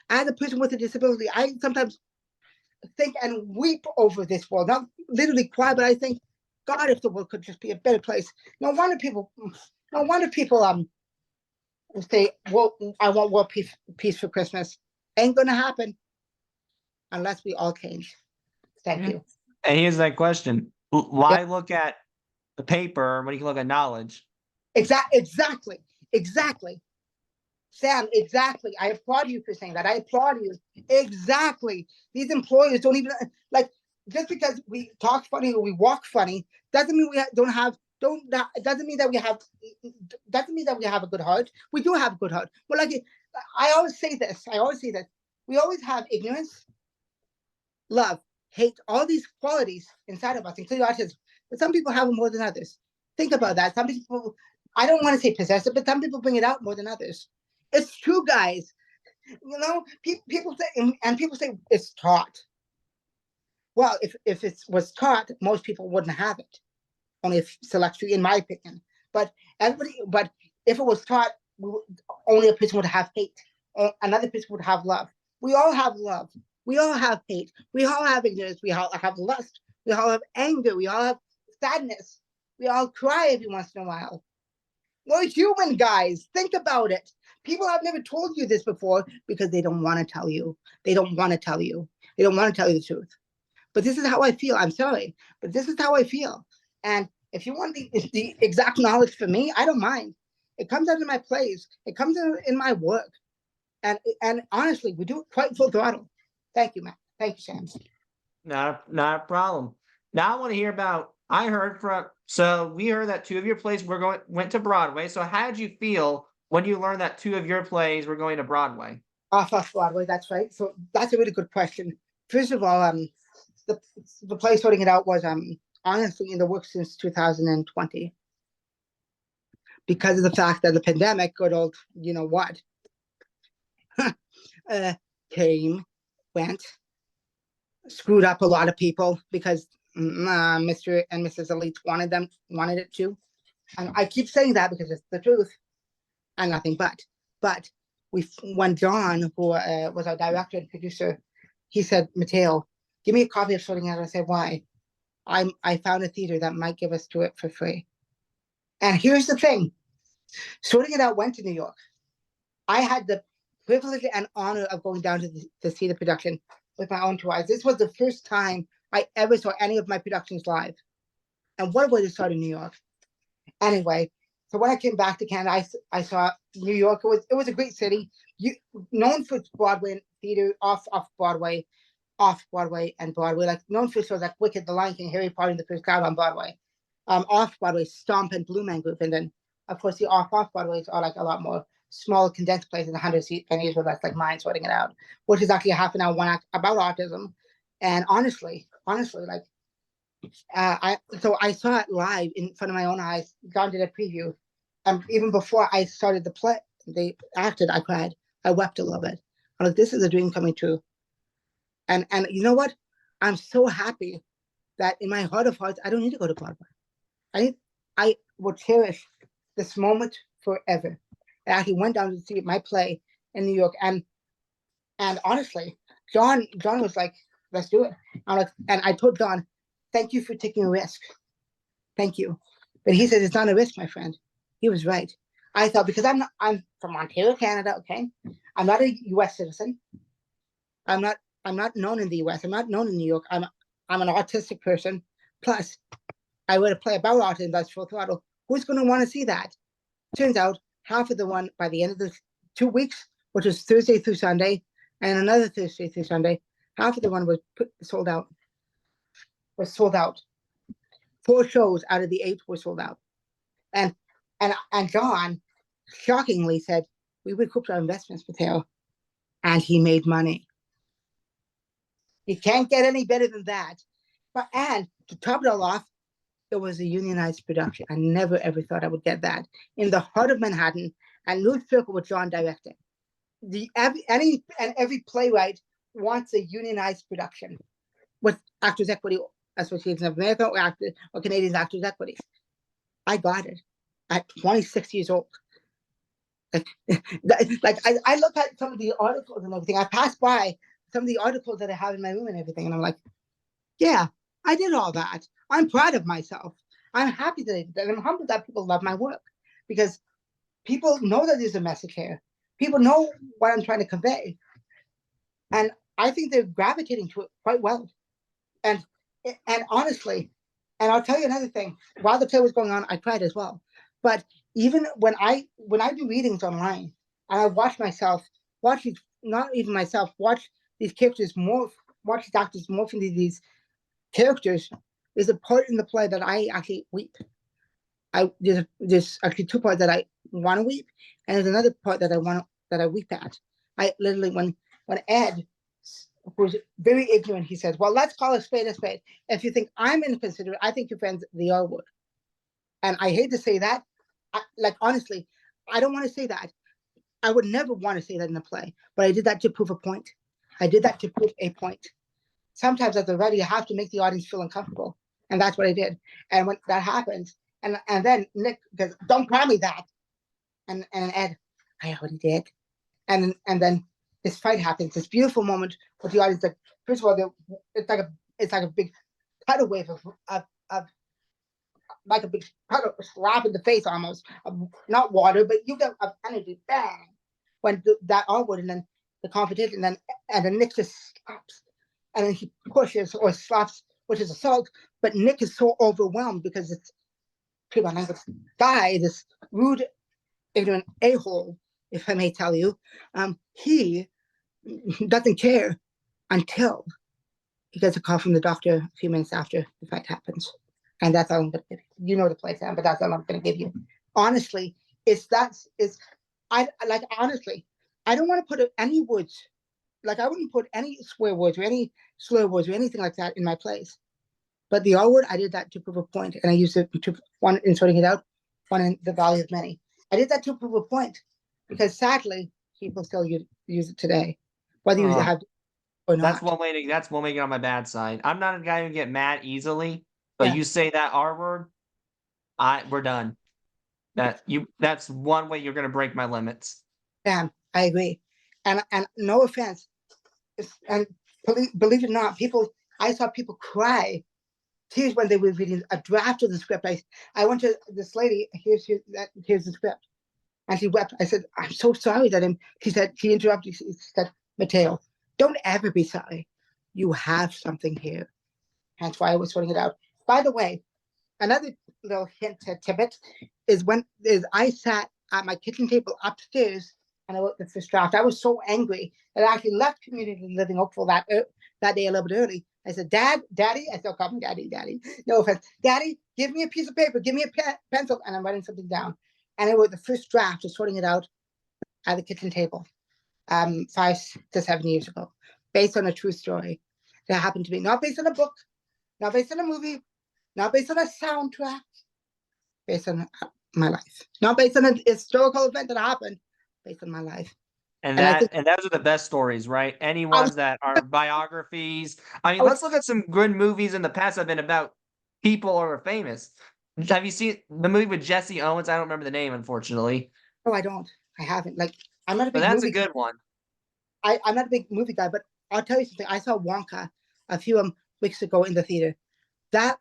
Speaker 2: As a person with a disability, I sometimes think and weep over this world. Not literally cry, but I think, God, if the world could just be a better place. No wonder people say, well, I want world peace for Christmas. Ain't gonna happen unless we all change. Thank you.
Speaker 1: And here's that question. Why look at the paper when you can look at knowledge?
Speaker 2: Exactly. Sam, exactly. I applaud you for saying that. I applaud you. Exactly. These employers don't even, like, just because we talk funny or we walk funny, doesn't mean we doesn't mean that we have a good heart. We do have a good heart. But like, I always say this. We always have ignorance, love, hate, all these qualities inside of us, including autism. But some people have them more than others. Think about that. Some people I don't want to say possessive, but some people bring it out more than others. It's true, guys. You know, people say, and people say it's taught. Well, if it was taught, most people wouldn't have it. Only a select few, in my opinion. But but if it was taught, only a person would have hate. Another person would have love. We all have love. We all have hate. We all have ignorance. We all have lust. We all have anger. We all have sadness. We all cry every once in a while. We're human, guys. Think about it. People have never told you this before because they don't want to tell you. They don't want to tell you. They don't want to tell you the truth. But this is how I feel. I'm sorry, but this is how I feel. And if you want the exact knowledge for me, I don't mind. It comes out in my plays. It comes out in my work. And honestly, we do it quite full throttle. Thank you, Matt. Thank you, Sam.
Speaker 1: Not a problem. Now I want to hear about. We heard that two of your plays went to Broadway. So how did you feel when you learned that two of your plays were going to Broadway?
Speaker 2: Off Broadway, that's right. So that's a really good question. First of all, the play sorting it out was honestly in the works since 2020 because of the fact that the pandemic, good old, you know what, came, went, screwed up a lot of people because Mr. and Mrs. Elite wanted it to. And I keep saying that because it's the truth and nothing but. But when John, who was our director and producer, he said, Matteo, give me a copy of Sorting Out. I said, why? I found a theater that might give us to it for free. And here's the thing. Sorting It Out went to New York. I had the privilege and honor of going down to see the production with my own two eyes. This was the first time I ever saw any of my productions live. And what a way to start in New York. Anyway, so when I came back to Canada, I saw New York. It was a great city, known for its Broadway theater, off Broadway, and Broadway, like known for shows like Wicked, The Lion King, Harry Potter and the First Crowd on Broadway. Off Broadway, Stomp and Blue Man Group, and then of course the off Broadways are like a lot more small condensed places, 100-seat venues where that's like mine, Sorting It Out, which is actually a half an hour one act about autism. And honestly, like I saw it live in front of my own eyes. John did a preview, and even before I started the play, they acted. I cried. I wept a little bit. I'm like, this is a dream coming true. And you know what? I'm so happy that in my heart of hearts, I don't need to go to Broadway. I will cherish this moment forever. I actually went down to see my play in New York, and honestly, John was like, let's do it. I'm like, and I told John, thank you for taking a risk. Thank you. But he said, it's not a risk, my friend. He was right. I thought, because I'm from Ontario, Canada, okay? I'm not a US citizen. I'm not known in the US. I'm not known in New York. I'm an autistic person. Plus, I wrote a play about autism that's full throttle. Who's going to want to see that? Turns out, half of the one by the end of the 2 weeks, which was Thursday through Sunday, and another Thursday through Sunday, half of the one was sold out. 4 shows out of the 8 were sold out. And John shockingly said, we recouped our investments, Matteo. And he made money. You can't get any better than that. And to top it all off, it was a unionized production. I never ever thought I would get that. In the heart of Manhattan, and New Circle with John directing. Every playwright wants a unionized production with Actors Equity Association of America or Canadian Actors Equity. I got it at 26 years old. Like I look at some of the articles and everything. I pass by some of the articles that I have in my room and everything, and I'm like, yeah, I did all that. I'm proud of myself. I'm happy that I did that. I'm humbled that people love my work because people know that there's a message here. People know what I'm trying to convey. And I think they're gravitating to it quite well. And honestly, and I'll tell you another thing, while the play was going on, I cried as well. But even when I do readings online and I watch these characters morph, watch these actors morph into these characters, there's a part in the play that I actually weep. There's actually 2 parts that I want to weep, and there's another part that I weep at. I literally, when Ed, who's very ignorant, he says, well, let's call a spade a spade. If you think I'm inconsiderate, I think your friends, the R word. And I hate to say that, like honestly, I don't want to say that. I would never want to say that in a play, but I did that to prove a point. I did that to prove a point. Sometimes as a writer, you have to make the audience feel uncomfortable, and that's what I did. And when that happens, and then Nick goes, "Don't call me that," and Ed, I already did. And then this fight happens, this beautiful moment with the audience. Like, first of all, it's like a big tidal wave of like a big slap in the face almost, not water, but you get of energy, bang, when that onward, and then the competition, and then Nick just stops, and then he pushes or slaps, which is assault. But Nick is so overwhelmed because it's people like this guy, this rude, ignorant a-hole, if I may tell you. He doesn't care until he gets a call from the doctor a few minutes after the fight happens. And that's all I'm going to give you. You know the play, Sam, but that's all I'm going to give you. Honestly, honestly, I don't want to put any words, like I wouldn't put any swear words or any slur words or anything like that in my plays. But the R word, I did that to prove a point, and I used it to, one in sorting it out, one in the value of many. I did that to prove a point, because sadly, people still use it today, whether you have or not.
Speaker 1: That's one way to get on my bad side. I'm not a guy who get mad easily, but
Speaker 2: Yeah.
Speaker 1: you say that R word, we're done. That's one way you're gonna break my limits.
Speaker 2: Yeah, I agree. And no offense, and believe it or not, I saw people cry tears when they were reading a draft of the script. I went to this lady, here's the script. And she wept. I said, "I'm so sorry that she interrupted, she said, "Matteo, don't ever be sorry. You have something here." Hence why I was sorting it out. By the way, another little hint to Tibbet is I sat at my kitchen table upstairs and I wrote the first draft. I was so angry that I actually left community living hopeful that day a little bit early. I said, Daddy, I still call him Daddy, no offense. Daddy, give me a piece of paper, give me a pencil, and I'm writing something down. And I wrote the first draft of sorting it out at the kitchen table 5 to 7 years ago, based on a true story that happened to me. Not based on a book, not based on a movie, not based on a soundtrack, based on my life. Not based on a historical event that happened, based on my life.
Speaker 1: And those are the best stories, right? Any ones that are biographies. I mean, let's look at some good movies in the past that have been about people who are famous. Have you seen the movie with Jesse Owens? I don't remember the name, unfortunately.
Speaker 2: No, I don't. I haven't. Like, I'm not a
Speaker 1: But
Speaker 2: big
Speaker 1: that's
Speaker 2: movie
Speaker 1: a good one.
Speaker 2: I'm not a big movie guy, but I'll tell you something. I saw Wonka a few weeks ago in the theater. That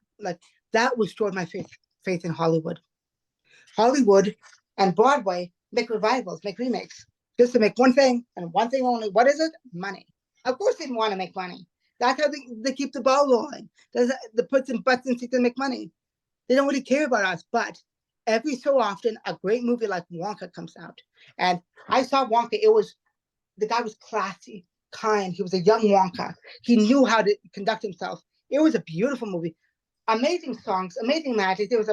Speaker 2: restored my faith in Hollywood. Hollywood and Broadway make revivals, make remakes, just to make one thing and one thing only. What is it? Money. Of course they want to make money. That's how they keep the ball rolling. The puts and butts and seats to make money. They don't really care about us, but every so often a great movie like Wonka comes out. And I saw Wonka. The guy was classy, kind. He was a young Wonka. He knew how to conduct himself. It was a beautiful movie. Amazing songs, amazing magic. There was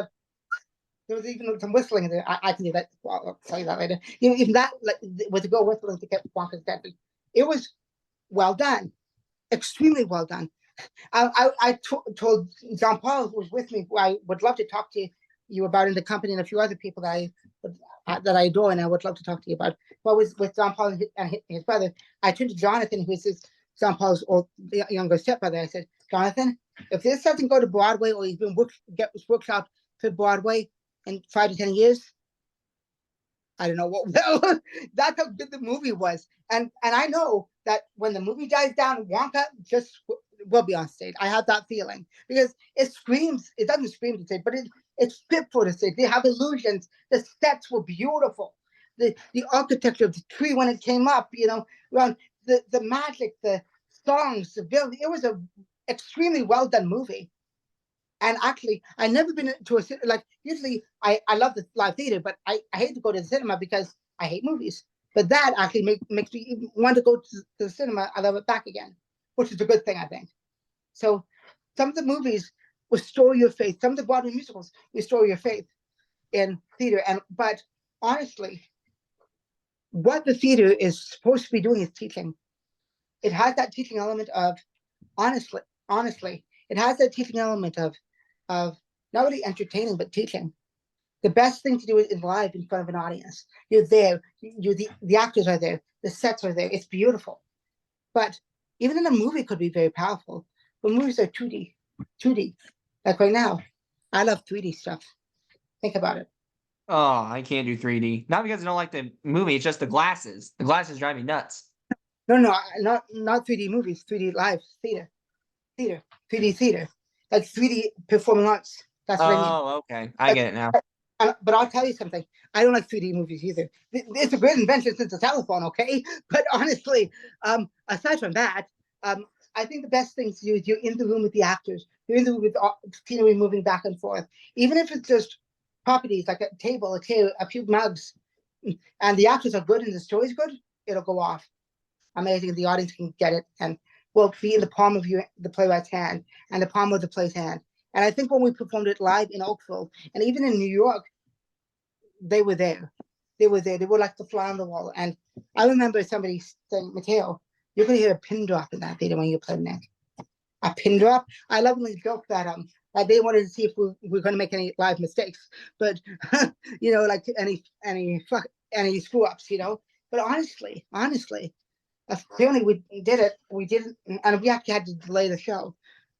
Speaker 2: even some whistling in there. I can do that. Well, I'll tell you that later. Even that, like, with the girl whistling to get Wonka's attention. It was well done, extremely well done. I told John Paul, who was with me, who I would love to talk to you about in the company, and a few other people that I adore, and I would love to talk to you about. But with John Paul and his brother, I turned to Jonathan, who is John Paul's younger stepbrother. I said, Jonathan, if this doesn't go to Broadway, or he's been workshopped for Broadway in 5 to 10 years, I don't know what will. That's how good the movie was. And I know that when the movie dies down, Wonka just will be on stage. I have that feeling, because it doesn't scream to stage, but it's fit for the stage. They have illusions. The sets were beautiful. The architecture of the tree when it came up, around the magic, the songs, the building. It was an extremely well done movie. And actually, I never been to a like. Usually, I love the live theater, but I hate to go to the cinema because I hate movies. But that actually makes me want to go to the cinema. I love it back again, which is a good thing, I think. So, some of the movies restore your faith. Some of the Broadway musicals restore your faith in theater. But honestly, what the theater is supposed to be doing is teaching. It has that teaching element of honestly, it has that teaching element of not really entertaining, but teaching. The best thing to do is live in front of an audience. You're there. The actors are there. The sets are there. It's beautiful. But even in a movie, it could be very powerful. But movies are 2D. 2D. Like right now, I love 3D stuff. Think about it.
Speaker 1: Oh, I can't do 3D. Not because I don't like the movie, it's just the glasses. The glasses drive me nuts.
Speaker 2: No, not 3D movies. 3D live theater. 3D theater. Like 3D performing arts. That's what I mean.
Speaker 1: Oh, okay. I get it now.
Speaker 2: But I'll tell you something. I don't like 3D movies either. It's a great invention since the telephone, okay? But honestly, aside from that, I think the best thing to do is you're in the room with the actors. You're in the room with scenery moving back and forth. Even if it's just properties like a table, a chair, a few mugs, and the actors are good and the story's good, it'll go off. Amazing. The audience can get it and will be in the palm of the playwright's hand and the palm of the play's hand. And I think when we performed it live in Oakville and even in New York, they were there. They were there. They were like the fly on the wall. And I remember somebody saying, Matteo, you're going to hear a pin drop in that theater when you play next. A pin drop? I lovingly joked that they wanted to see if we were going to make any live mistakes. But, like any screw ups, But honestly, clearly we did it. We didn't, and we actually had to delay the show.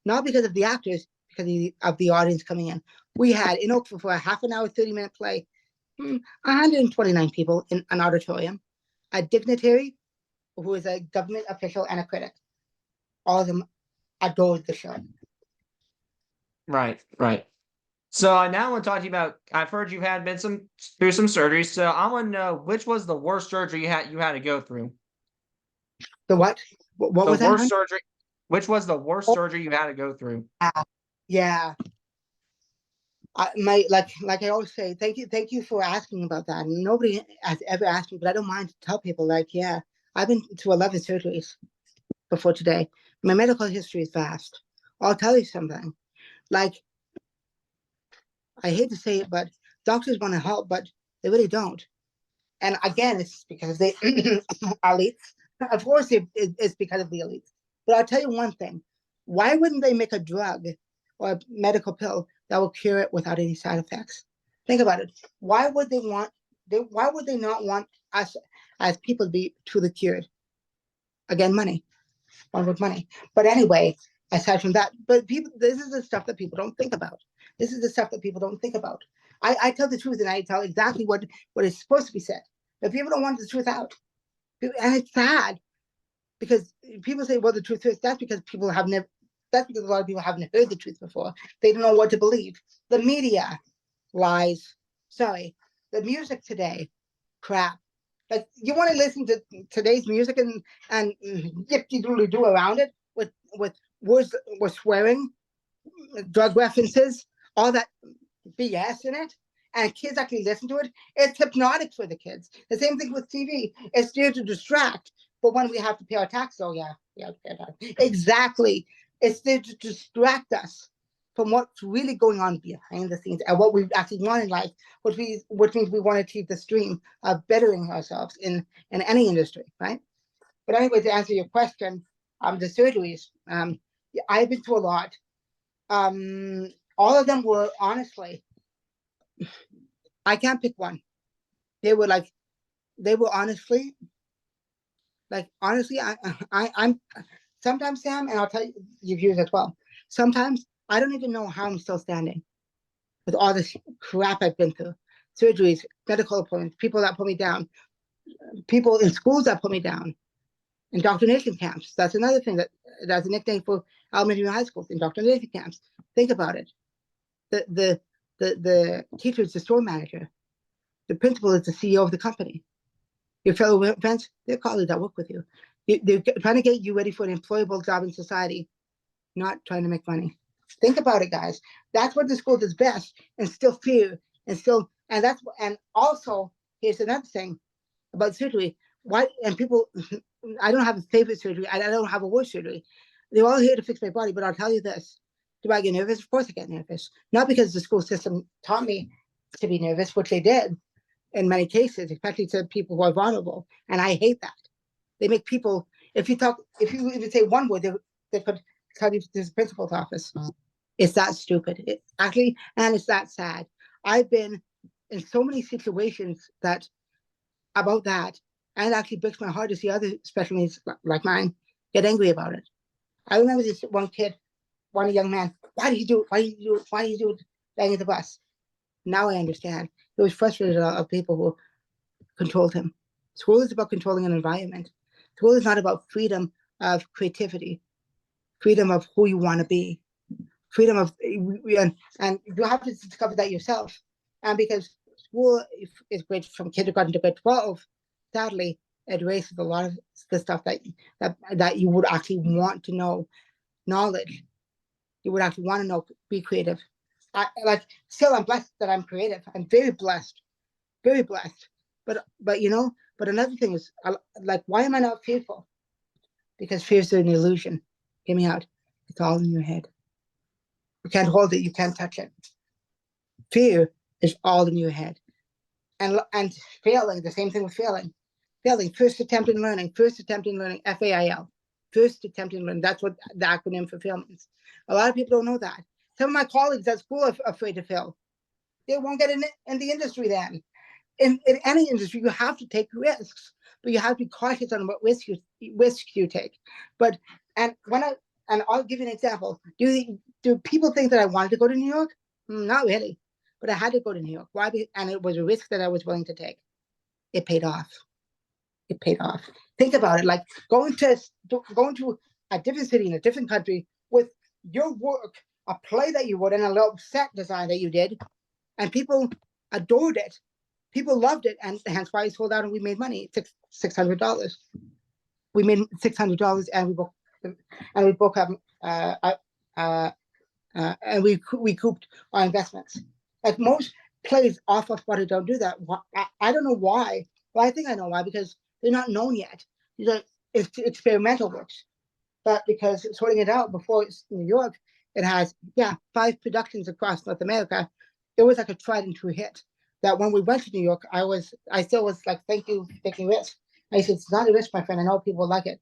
Speaker 2: Not because of the actors, because of the audience coming in. We had in Oakville for a half an hour, 30-minute play, 129 people in an auditorium, a dignitary who is a government official and a critic. All of them adored the show.
Speaker 1: Right. So now I want to talk to you about. I've heard you've been through some surgeries. So I want to know which was the worst surgery you had to go through.
Speaker 2: The what? What was
Speaker 1: the worst
Speaker 2: that?
Speaker 1: surgery? Which was the worst surgery you had to go through?
Speaker 2: Yeah. Like I always say, thank you for asking about that. Nobody has ever asked me, but I don't mind to tell people. Yeah, I've been to 11 surgeries before today. My medical history is vast. I'll tell you something. Like, I hate to say it, but doctors want to help, but they really don't. And again, it's because they elites. Of course, it's because of the elites. But I'll tell you one thing: why wouldn't they make a drug or a medical pill that will cure it without any side effects? Think about it. Why would they not want us as people to be truly cured? Again, money. One with money. But anyway, aside from that, this is the stuff that people don't think about. I tell the truth and I tell exactly what is supposed to be said. But people don't want the truth out. And it's sad because people say, well, the truth is, that's because a lot of people haven't heard the truth before. They don't know what to believe. The media lies. Sorry. The music today, crap. Like, you want to listen to today's music and yip-de-doodly-doo around it with words with swearing, drug references, all that BS in it, and kids actually listen to it. It's hypnotic for the kids. The same thing with TV. It's there to distract, but when we have to pay our tax, exactly. It's there to distract us from what's really going on behind the scenes and what we actually want in life, which means we want to achieve this dream of bettering ourselves in any industry, right? But anyway, to answer your question, the surgeries, I've been through a lot. All of them were, honestly, I can't pick one. They were honestly, I'm sometimes, Sam, and I'll tell you, your viewers as well. Sometimes I don't even know how I'm still standing with all this crap I've been through. Surgeries, medical appointments, people that put me down, people in schools that put me down, indoctrination camps. That's another thing that's a nickname for elementary and high schools, indoctrination camps. Think about it. The teacher is the store manager. The principal is the CEO of the company. Your fellow friends, they're colleagues that work with you. They're trying to get you ready for an employable job in society, not trying to make money. Think about it, guys. That's what the school does best, instill fear, and also, here's another thing about surgery. Why, and people, I don't have a favorite surgery. I don't have a worst surgery. They're all here to fix my body, but I'll tell you this. Do I get nervous? Of course I get nervous. Not because the school system taught me to be nervous, which they did in many cases, especially to people who are vulnerable. And I hate that. They make people, if you even say one word, they could tell you to the principal's office. It's that stupid. And it's that sad. I've been in so many situations that about that, and it actually breaks my heart to see other special needs like mine get angry about it. I remember this one kid, one young man. Why did you do it? Why did you do it? Why did you do it? Banging the bus. Now I understand. He was frustrated of people who controlled him. School is about controlling an environment. School is not about freedom of creativity, freedom of who you want to be, freedom of, and you have to discover that yourself. And because school is great from kindergarten to grade 12, sadly, it erases a lot of the stuff that you would actually want to know, knowledge. You would actually want to know, be creative. Still, I'm blessed that I'm creative. I'm very blessed, very blessed. But another thing is, why am I not fearful? Because fear is an illusion. Hear me out. It's all in your head. You can't hold it. You can't touch it. Fear is all in your head. And failing, the same thing with failing. Failing, first attempt in learning, FAIL. First attempt in learning. That's what the acronym for fail means. A lot of people don't know that. Some of my colleagues at school are afraid to fail. They won't get in the industry then. In any industry, you have to take risks, but you have to be cautious on what risks you take. And I'll give you an example. Do people think that I wanted to go to New York? Not really, but I had to go to New York. Why? And it was a risk that I was willing to take. It paid off. It paid off. Think about it, like going to a different city in a different country with your work, a play that you wrote, and a little set design that you did, and people adored it. People loved it, and hence why it sold out, and we made money. $600. We made $600, and we recouped our investments. Like most plays off of Butter don't do that. I don't know why. Well, I think I know why, because they're not known yet. These are experimental works. But because sorting it out before it's in New York, it has 5 productions across North America. It was like a tried and true hit. That when we went to New York, I still was like, thank you for taking risks. I said, it's not a risk, my friend. I know people like it.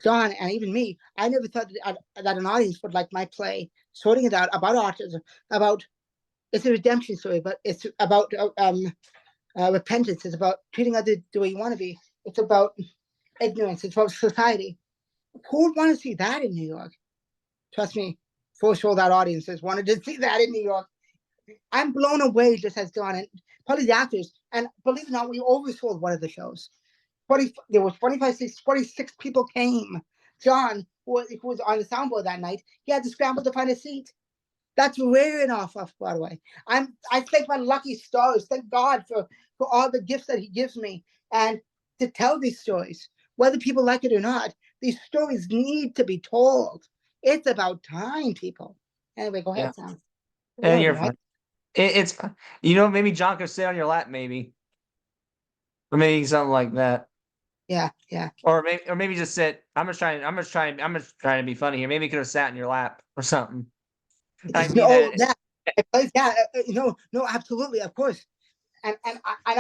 Speaker 2: John, and even me, I never thought that an audience would like my play, sorting it out, about autism, it's a redemption story, but it's about repentance. It's about treating others the way you want to be. It's about ignorance. It's about society. Who would want to see that in New York? Trust me, for sure that audiences wanted to see that in New York. I'm blown away, just as John, and probably the actors. And believe it or not, we oversold one of the shows. There was 46 people came. John, who was on the soundboard that night, he had to scramble to find a seat. That's rare enough off Broadway. I thank my lucky stars. Thank God for all the gifts that he gives me, and to tell these stories, whether people like it or not. These stories need to be told. It's about time, people. Anyway, go ahead, Sam.
Speaker 1: And you're fine. It's maybe John could sit on your lap, maybe, or maybe something like that.
Speaker 2: Yeah.
Speaker 1: Or maybe just sit. I'm just trying to be funny here. Maybe he could have sat in your lap or something.
Speaker 2: No, absolutely, of course. And I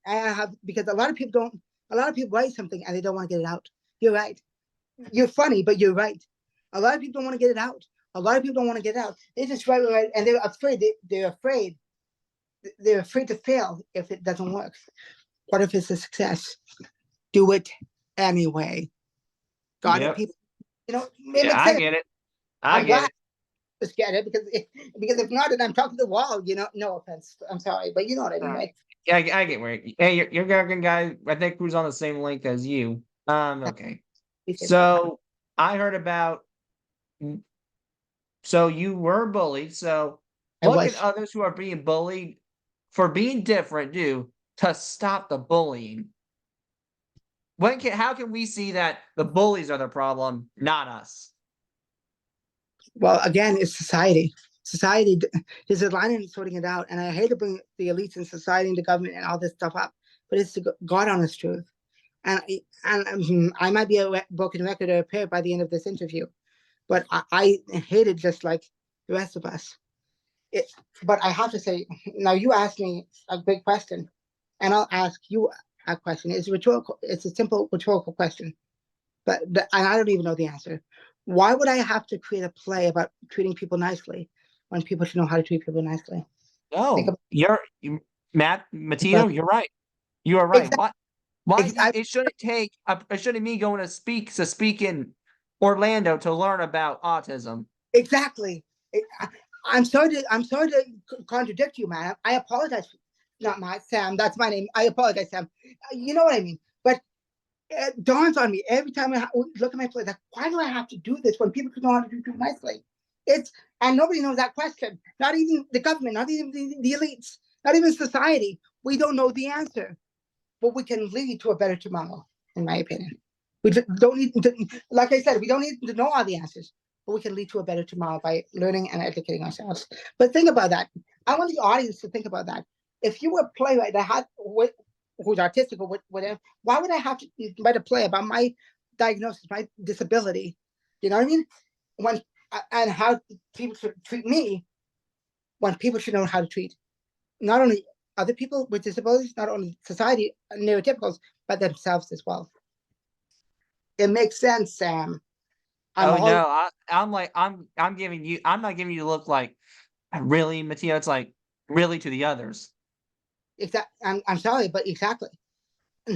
Speaker 2: have because a lot of people write something and they don't want to get it out. You're right. You're funny, but you're right. A lot of people don't want to get it out. They just write, and they're afraid. They're afraid. They're afraid to fail if it doesn't work. What if it's a success? Do it anyway. Got it, people.
Speaker 1: I get it. I get it.
Speaker 2: Just get it, because if not, then I'm talking to the wall. No offense. I'm sorry, but you know what I mean, right?
Speaker 1: Yeah, I get where. Hey, you're a good guy. I think who's on the same link as you. Okay. So I heard about. So you were bullied. So what can others who are being bullied for being different do to stop the bullying? How can we see that the bullies are the problem, not us?
Speaker 2: Well, again, it's society. Society, there's a line in sorting it out, and I hate to bring the elites in society and the government and all this stuff up, but it's the God honest truth. And I might be a broken record or repair by the end of this interview, but I hate it just like the rest of us. But I have to say, now you asked me a big question, and I'll ask you a question. It's rhetorical. It's a simple rhetorical question, and I don't even know the answer. Why would I have to create a play about treating people nicely when people should know how to treat people nicely?
Speaker 1: No, Matteo,
Speaker 2: But
Speaker 1: you're right. You are right.
Speaker 2: exactly,
Speaker 1: It shouldn't take it shouldn't me going to speak in Orlando to learn about autism.
Speaker 2: exactly. I'm sorry to contradict you, man. I apologize. Not Matt, Sam. That's my name. I apologize, Sam. You know what I mean. But it dawns on me every time I look at my play, like, why do I have to do this when people can know how to do it nicely? It's and nobody knows that question. Not even the government, not even the elites, not even society. We don't know the answer, but we can lead to a better tomorrow, in my opinion. We don't need to, like I said, we don't need to know all the answers, but we can lead to a better tomorrow by learning and educating ourselves. But think about that. I want the audience to think about that. If you were a playwright that had who's artistic or whatever, why would I have to write a play about my diagnosis, my disability? You know what I mean? When and how people should treat me, when people should know how to treat not only other people with disabilities, not only society neurotypicals, but themselves as well. It makes sense, Sam. I'm
Speaker 1: Oh
Speaker 2: all
Speaker 1: no, I'm giving you I'm not giving you the look like really, Matteo. It's like really to the others.
Speaker 2: exact. I'm sorry, but exactly.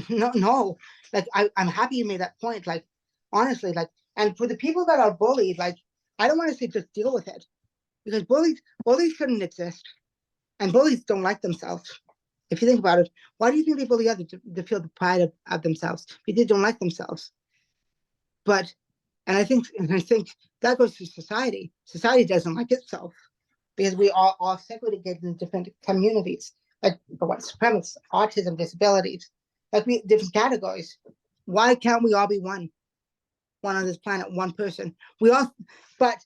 Speaker 2: No, no. Like I'm happy you made that point. Like honestly, like, and for the people that are bullied, like I don't want to say just deal with it because bullies shouldn't exist, and bullies don't like themselves. If you think about it, why do you think they bully others to feel the pride of themselves? Because they don't like themselves. But and I think that goes to society. Society doesn't like itself because we are segregated in different communities, like white supremacists, autism, disabilities, like we different categories. Why can't we all be one on this planet, one person? But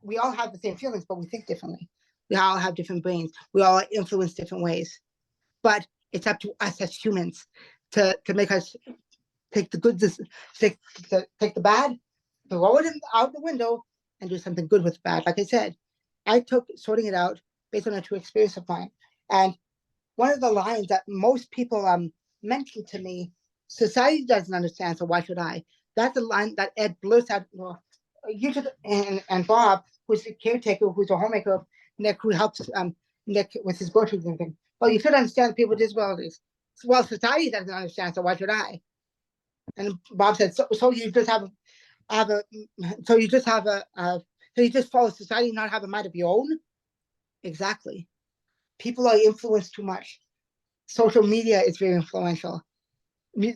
Speaker 2: we all have the same feelings, but we think differently. We all have different brains. We all influence different ways. But it's up to us as humans to make us take the good, take the bad, throw it out the window, and do something good with the bad. Like I said, I took sorting it out based on a true experience of mine. And one of the lines that most people mentioned to me, society doesn't understand, so why should I? That's the line that Ed blurts out. Well, you should, and Bob, who's the caretaker, who's a homemaker, Nick, who helps Nick with his groceries and everything. Well, you should understand people with disabilities. Well, society doesn't understand, so why should I? And Bob said, so you just have a, so you just have so you just follow society, not have a mind of your own? Exactly. People are influenced too much. Social media is very influential.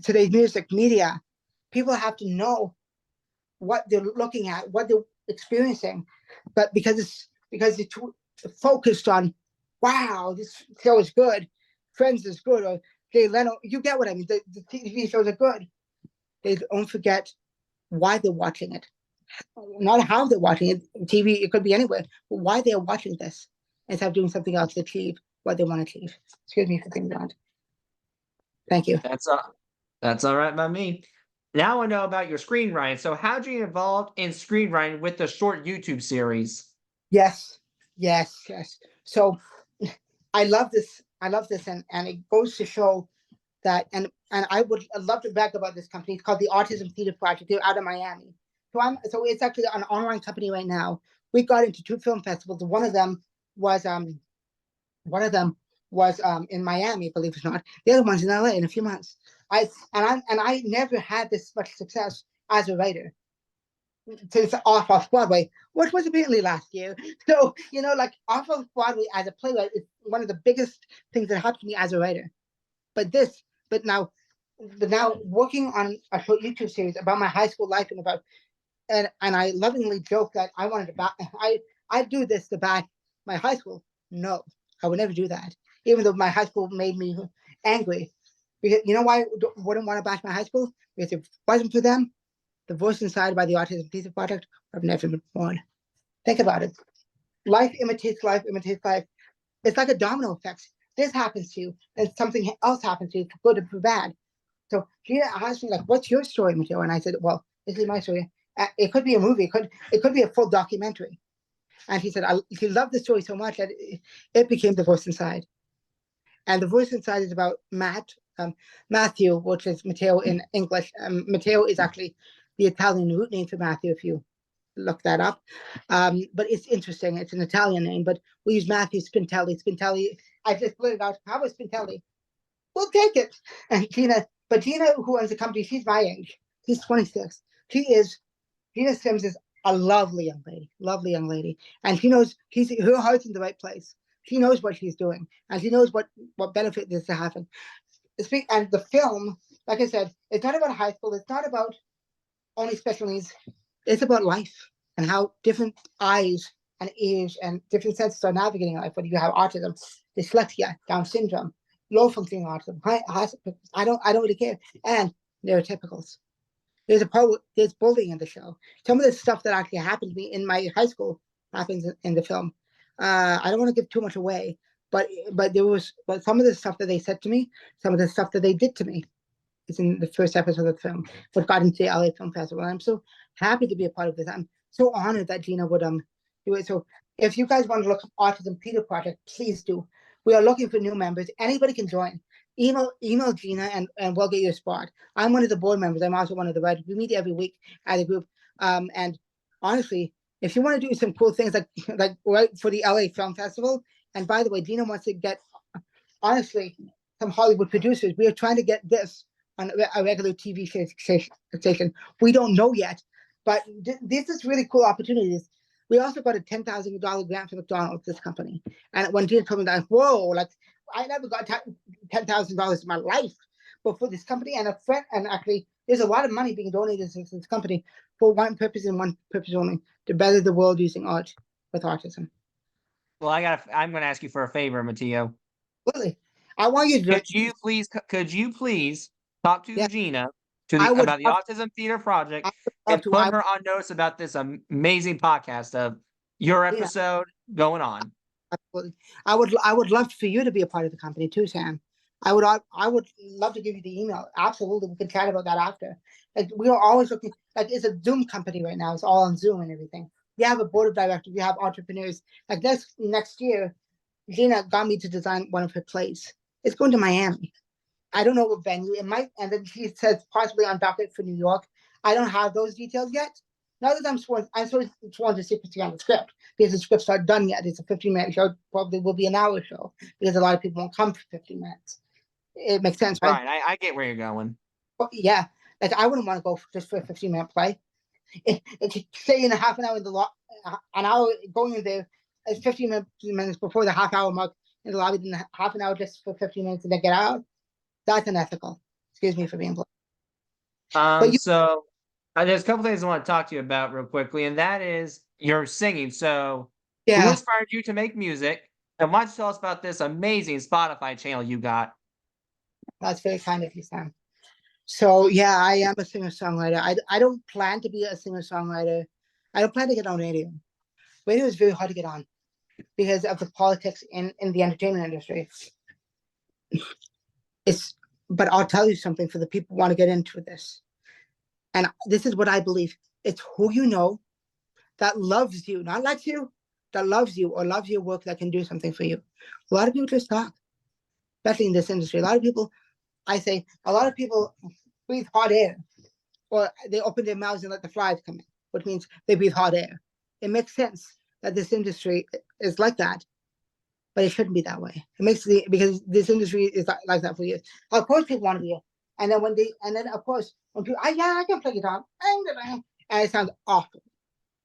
Speaker 2: Today's music, media, people have to know what they're looking at, what they're experiencing. But because it's too focused on, wow, this show is good, Friends is good, or Jay Leno, you get what I mean. The TV shows are good. They don't forget why they're watching it, not how they're watching it. TV, it could be anywhere, but why they're watching this instead of doing something else to achieve what they want to achieve. Excuse me for being blunt. Thank you.
Speaker 1: That's all right by me. Now I know about your screenwriting. So how'd you get involved in screenwriting with the short YouTube series?
Speaker 2: Yes, yes, yes. So I love this. I love this, and it goes to show that, and I'd love to brag about this company. It's called the Autism Theater Project. They're out of Miami. So it's actually an online company right now. We got into 2 film festivals. Was um one of them was in Miami, believe it or not. The other one's in LA in a few months. I never had this much success as a writer since off Broadway, which was apparently last year. So, like off of Broadway as a playwright is one of the biggest things that happened to me as a writer. But this, but now working on a short YouTube series about my high school life and I lovingly joke that I wanted to I do this to back my high school. No, I would never do that. Even though my high school made me angry. Because you know why I wouldn't want to bash my high school? Because if it wasn't for them, the voice inside by the Autism Theater Project would have never been born. Think about it. Life imitates life, imitates life. It's like a domino effect. This happens to you, and something else happens to you, for good or for bad. So Gina asked me, like, what's your story, Matteo? And I said, well, this is my story. It could be a movie. It could be a full documentary. And he said, he loved the story so much that it became The Voice Inside. And The Voice Inside is about Matthew, which is Matteo in English. Matteo is actually the Italian root name for Matthew, if you look that up. But it's interesting. It's an Italian name, but we use Matthew Spintelli. Spintelli I just blurted out, how is Spinelli? We'll take it. And Gina, who owns the company, she's my age. She's 26. Gina Sims is a lovely young lady. And she knows her heart's in the right place. She knows what she's doing, and she knows what benefit this to happen. And the film, like I said, it's not about high school. It's not about only special needs. It's about life and how different eyes and ears and different senses are navigating life. Whether you have autism, dyslexia, Down syndrome, low functioning autism, I don't really care. And neurotypicals. There's bullying in the show. Some of the stuff that actually happened to me in my high school happens in the film. I don't want to give too much away, but some of the stuff that they said to me, some of the stuff that they did to me, is in the first episode of the film, what got into the LA Film Festival. And I'm so happy to be a part of this. I'm so honored that Gina would do it. So if you guys want to look up Autism Peter Project, please do. We are looking for new members. Anybody can join. Email Gina and we'll get you a spot. I'm one of the board members. I'm also one of the writers. We meet every week as a group. And honestly, if you want to do some cool things like right for the LA Film Festival, and by the way, Gina wants to get, honestly, some Hollywood producers. We are trying to get this on a regular TV station. We don't know yet, but this is really cool opportunities. We also got a $10,000 grant from McDonald's, this company. And when Gina told me that, whoa, like I never got $10,000 in my life, but for this company and a friend, and actually there's a lot of money being donated to this company for one purpose and one purpose only: to better the world using art with autism.
Speaker 1: Well, I'm gonna ask you for a favor, Matteo.
Speaker 2: Really, I want you to.
Speaker 1: Could you please talk to
Speaker 2: Yeah,
Speaker 1: Gina about the
Speaker 2: love,
Speaker 1: Autism Theater Project
Speaker 2: I would love
Speaker 1: and
Speaker 2: to.
Speaker 1: put her on notice about this amazing podcast of your
Speaker 2: Gina,
Speaker 1: episode going on.
Speaker 2: absolutely. I would love for you to be a part of the company too, Sam. I would love to give you the email. Absolutely, we can chat about that after. Like we are always looking. Like it's a Zoom company right now. It's all on Zoom and everything. We have a board of directors. We have entrepreneurs. Like next year, Gina got me to design one of her plays. It's going to Miami. I don't know what venue it might. And then she says possibly on docket for New York. I don't have those details yet. Now that I'm sworn to secrecy on the script because the script's not done yet. It's a 15-minute show. Probably will be an hour show because a lot of people won't come for 15 minutes. It makes sense, right?
Speaker 1: Right, I get where you're going.
Speaker 2: Well, yeah, like I wouldn't want to go just for a 15-minute play. It stay in a half an hour in the an hour going in there, 15 minutes before the half hour mark in the lobby, then half an hour just for 15 minutes and then get out. That's unethical. Excuse me for being blunt. But
Speaker 1: So there's a couple things I want to talk to you about real quickly, and that is your singing. So, who
Speaker 2: yeah,
Speaker 1: inspired you to make music? And why don't you tell us about this amazing Spotify channel you got?
Speaker 2: that's very kind of you, Sam. So yeah, I am a singer-songwriter. I don't plan to be a singer-songwriter. I don't plan to get on radio. Radio is very hard to get on because of the politics in the entertainment industry. But I'll tell you something for the people who want to get into this. And this is what I believe. It's who you know that loves you, not likes you, that loves you or loves your work that can do something for you. A lot of people just talk, especially in this industry. A lot of people breathe hot air, or they open their mouths and let the flies come in, which means they breathe hot air. It makes sense that this industry is like that, but it shouldn't be that way. Because this industry is like that for years. Of course, people want to be, and then of course when people, I can play guitar, and it sounds awful.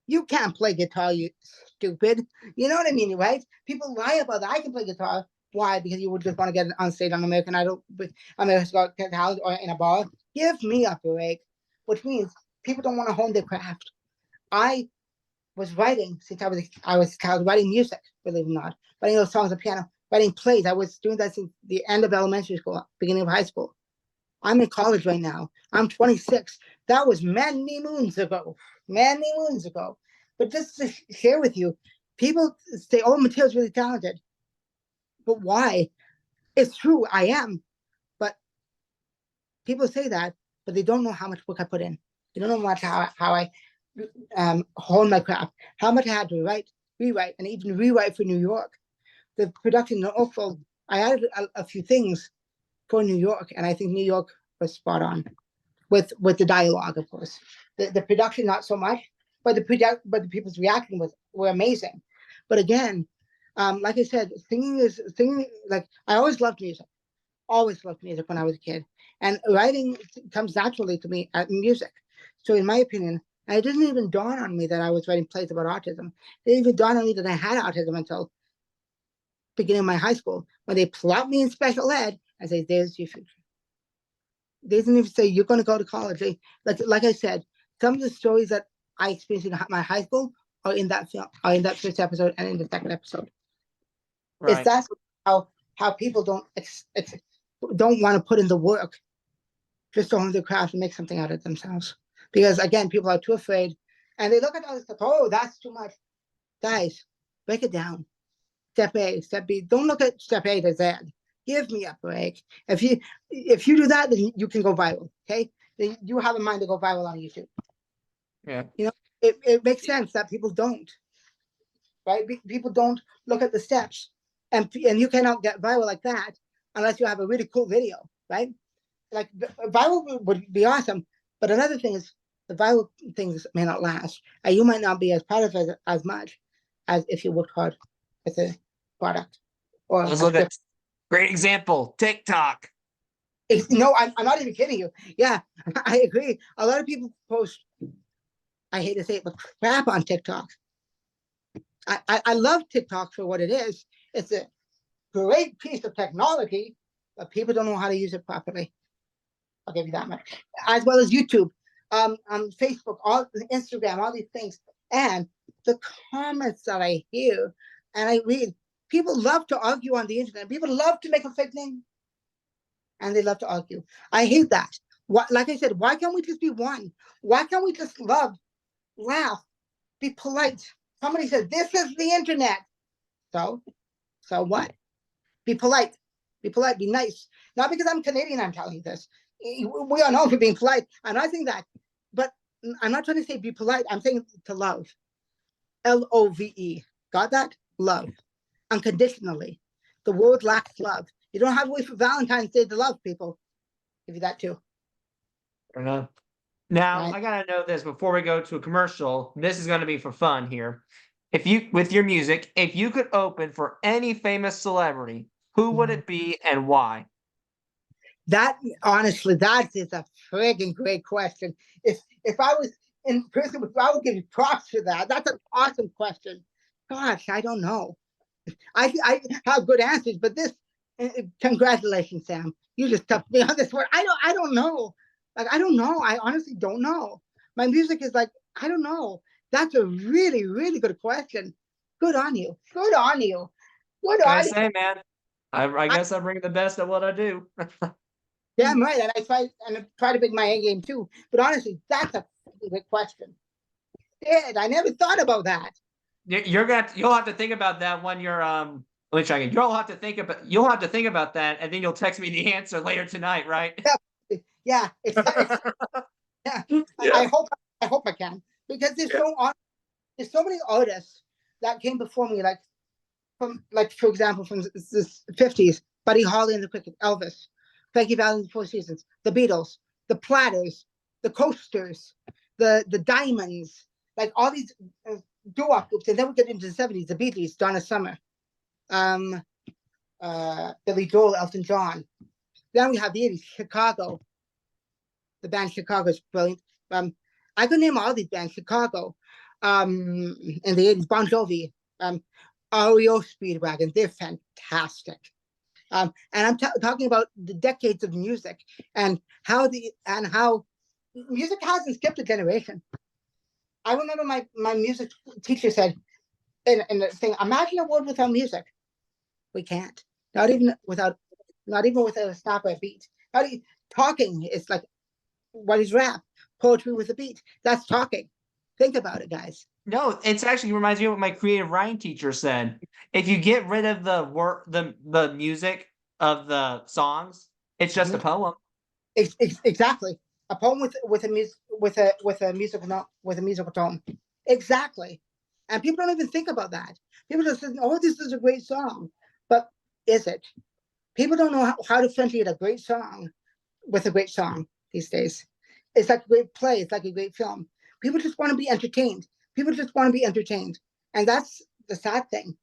Speaker 2: You can't play guitar, you stupid. You know what I mean, right? People lie about that. I can play guitar. Why? Because you would just want to get on stage on American Idol, America's Got Talent, or in a bar. Give me a break. Which means people don't want to hone their craft. I was writing since I was a child, writing music, believe it or not, writing those songs on piano, writing plays. I was doing that since the end of elementary school, beginning of high school. I'm in college right now. I'm 26. That was many moons ago. Many moons ago. But just to share with you, people say, oh, Matteo's really talented. But why? It's true, I am. But people say that, but they don't know how much work I put in. They don't know much how I hone my craft, how much I had to rewrite, and even rewrite for New York. The production in Oakville, I added a few things for New York, and I think New York was spot on with the dialogue, of course. The production, not so much, but the people's reaction were amazing. But again, Like I said, singing. Like I always loved music. Always loved music when I was a kid, and writing comes naturally to me at music. So, in my opinion, and it didn't even dawn on me that I was writing plays about autism. It didn't even dawn on me that I had autism until beginning of my high school when they plot me in special ed and say, "There's your future." They didn't even say you're going to go to college. Like I said, some of the stories that I experienced in my high school are in that film, are in that first episode and in the second episode. It's
Speaker 1: Right.
Speaker 2: that's how people don't want to put in the work just to hone their craft and make something out of themselves. Because again, people are too afraid, and they look at other stuff. Oh, that's too much, guys. Break it down. Step A, step B. Don't look at step A to Z. Give me a break. If you do that, then you can go viral. Okay, then you have a mind to go viral on YouTube.
Speaker 1: Yeah.
Speaker 2: You know, it makes sense that people don't. Right? People don't look at the steps, and you cannot get viral like that unless you have a really cool video, right? Like viral would be awesome, but another thing is the viral things may not last, and you might not be as proud of it as much as if you worked hard with a product or a
Speaker 1: Let's look at
Speaker 2: script.
Speaker 1: great example, TikTok.
Speaker 2: No, I'm not even kidding you. Yeah, I agree. A lot of people post, I hate to say it, but crap on TikTok. I love TikTok for what it is. It's a great piece of technology, but people don't know how to use it properly. I'll give you that much. As well as YouTube, Facebook, all Instagram, all these things. And the comments that I hear and I read, people love to argue on the internet. People love to make a fake name. And they love to argue. I hate that. What, like I said, why can't we just be one? Why can't we just love, laugh, be polite? Somebody said, this is the internet. So what? Be polite. Be polite. Be nice. Not because I'm Canadian, I'm telling you this. We are known for being polite. I'm not saying that. But I'm not trying to say be polite. I'm saying to love. LOVE. Got that? Love. Unconditionally. The world lacks love. You don't have to wait for Valentine's Day to love people. Give you that too.
Speaker 1: Fair enough. Now,
Speaker 2: Right?
Speaker 1: I gotta know this before we go to a commercial. This is gonna be for fun here. If you, with your music, if you could open for any famous celebrity, who would it be and why?
Speaker 2: That honestly, that is a friggin' great question. If I was in person, I would give you props for that. That's an awesome question. Gosh, I don't know. I have good answers, but this. Congratulations, Sam. You just toughed me on this one. I don't know. Like I don't know. I honestly don't know. My music is like I don't know. That's a really really good question. Good on you. Good on you. Good
Speaker 1: Gotta
Speaker 2: on you.
Speaker 1: say, man, I guess I bring the best at what I do.
Speaker 2: Damn right. And I try to bring my A game too. But honestly, that's a good question. Did I never thought about that.
Speaker 1: You'll have to think about that when you're let me try again. You'll have to think about that, and then you'll text me the answer later tonight, right?
Speaker 2: Yeah, yeah. It's yeah.
Speaker 1: Yeah.
Speaker 2: I hope I can because
Speaker 1: Yeah.
Speaker 2: there's so many artists that came before me, like for example from the 50s, Buddy Holly and the Cricket, Elvis, Frankie Valli and the Four Seasons, the Beatles, the Platters, the Coasters, the Diamonds, like all these doo-wop groups, and then we get into the 70s, the Beatles, Donna Summer, um, Billy Joel, Elton John. Then we have the 80s, Chicago. The band Chicago is brilliant. I could name all these bands, Chicago, in the 80s, Bon Jovi, REO Speedwagon, they're fantastic. And I'm talking about the decades of music and how music hasn't skipped a generation. I remember my music teacher said in the thing, imagine a world without music. We can't. Not even without a stop or a beat. Talking is like what is rap? Poetry with a beat. That's talking. Think about it, guys.
Speaker 1: No, it's actually reminds me of what my creative writing teacher said. If you get rid of the work, the music of the songs, it's just a
Speaker 2: Mhm.
Speaker 1: poem.
Speaker 2: Exactly. A poem with a musical tone. Exactly. And people don't even think about that. People just think, oh, this is a great song. But is it? People don't know how to differentiate a great song with a great song these days. It's like a great play. It's like a great film. People just want to be entertained. People just want to be entertained. And that's the sad thing.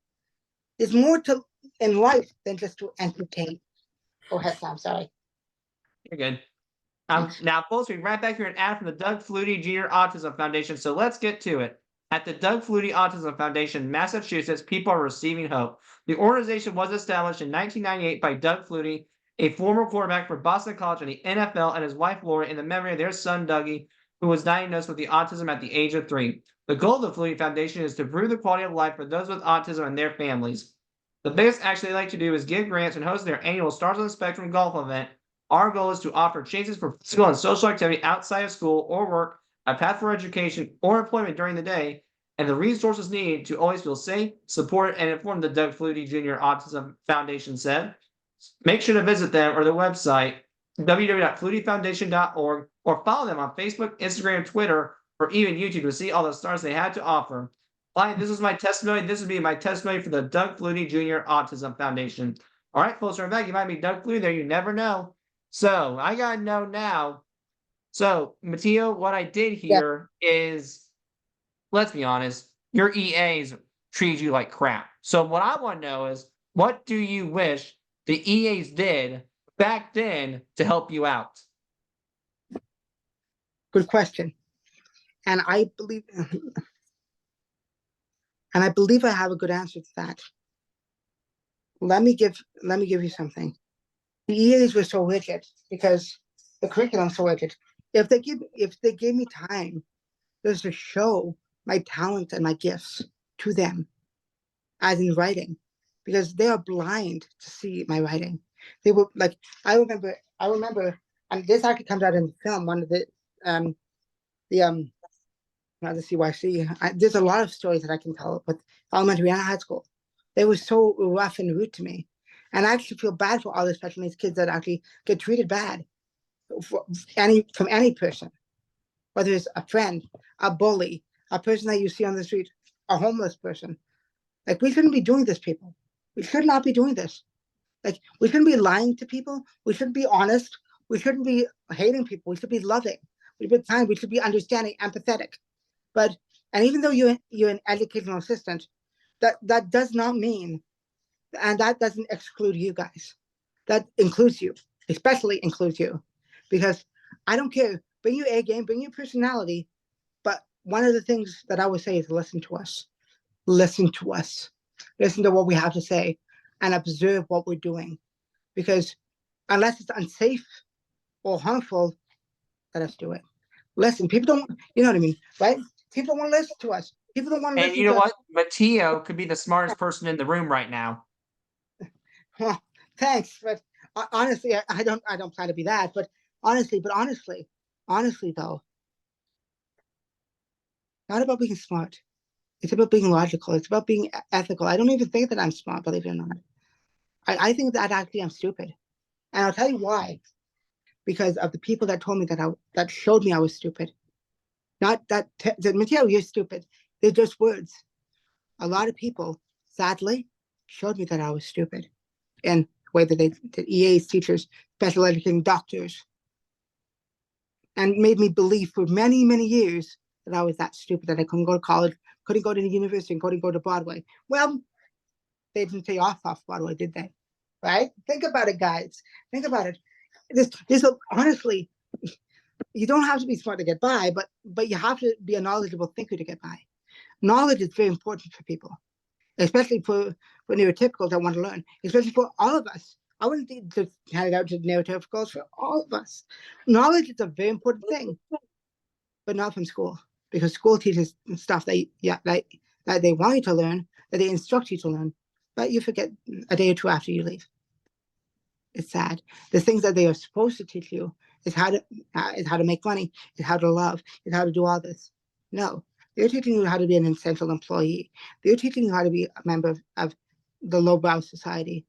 Speaker 2: There's more to in life than just to entertain. Go ahead, Sam. Sorry.
Speaker 1: You're good.
Speaker 2: Thanks.
Speaker 1: Now, folks, we right back here an ad from the Doug Flutie Jr. Autism Foundation. So let's get to it. At the Doug Flutie Autism Foundation, Massachusetts, people are receiving hope. The organization was established in 1998 by Doug Flutie, a former quarterback for Boston College and the NFL, and his wife Lori, in the memory of their son Dougie, who was diagnosed with the autism at the age of 3. The goal of the Flutie Foundation is to improve the quality of life for those with autism and their families. The biggest action they like to do is give grants and host their annual Stars on the Spectrum golf event. Our goal is to offer chances for physical and social activity outside of school or work, a path for education or employment during the day, and the resources needed to always feel safe, supported, and informed, the Doug Flutie Jr. Autism Foundation said. Make sure to visit them or their website, www.flutiefoundation.org, or follow them on Facebook, Instagram, Twitter, or even YouTube to see all the stars they had to offer. Finally, this is my testimony. This would be my testimony for the Doug Flutie Jr. Autism Foundation. All right, folks, right back. You might be Doug Flutie there. You never know. So I gotta know now. So, Matteo, what I did here is, let's be honest, your EAs treat you like crap. So what I want to know is, what do you wish the EAs did back then to help you out?
Speaker 2: Good question. And I believe I have a good answer to that. Let me give you something. The EAs were so rigid because the curriculum's so rigid. If they gave me time just to show my talent and my gifts to them, as in writing, because they are blind to see my writing. They were like, I remember, and this actually comes out in the film. One of the not the CYC. There's a lot of stories that I can tell with elementary and high school. They were so rough and rude to me. And I actually feel bad for all the special needs kids that actually get treated bad from any person, whether it's a friend, a bully, a person that you see on the street, a homeless person. Like, we shouldn't be doing this, people. We should not be doing this. Like, we shouldn't be lying to people. We shouldn't be honest. We shouldn't be hating people. We should be loving. We should be kind. We should be understanding, empathetic. But, and even though you're an educational assistant, that does not mean, and that doesn't exclude you guys. That includes you, especially includes you. Because I don't care, bring your A game, bring your personality, but one of the things that I would say is listen to us. Listen to us. Listen to what we have to say and observe what we're doing. Because unless it's unsafe or harmful, let us do it. Listen, people don't, you know what I mean, right? People don't want to listen to us. People don't want to listen
Speaker 1: And you know
Speaker 2: to
Speaker 1: what?
Speaker 2: us.
Speaker 1: Matteo could be the smartest person in the room right now.
Speaker 2: Well, thanks, but honestly, I don't plan to be that. But honestly, though, not about being smart. It's about being logical. It's about being ethical. I don't even think that I'm smart, believe it or not. I think that actually I'm stupid, and I'll tell you why. Because of the people that told me that showed me I was stupid. Not that Matteo, you're stupid. They're just words. A lot of people, sadly, showed me that I was stupid. And the way that the EAs, teachers, special education, doctors, and made me believe for many, many years that I was that stupid, that I couldn't go to college, couldn't go to the university, and couldn't go to Broadway. Well, they didn't pay off Broadway, did they? Right? Think about it, guys. Think about it. Honestly, you don't have to be smart to get by, but you have to be a knowledgeable thinker to get by. Knowledge is very important for people, especially for neurotypicals that want to learn, especially for all of us. I wouldn't just hand it out to neurotypicals, for all of us. Knowledge is a very important thing, but not from school, because school teaches stuff that they want you to learn, that they instruct you to learn, but you forget a day or two after you leave. It's sad. The things that they are supposed to teach you is how to make money, is how to love, is how to do all this. No, they're teaching you how to be an essential employee. They're teaching you how to be a member of the lowbrow society.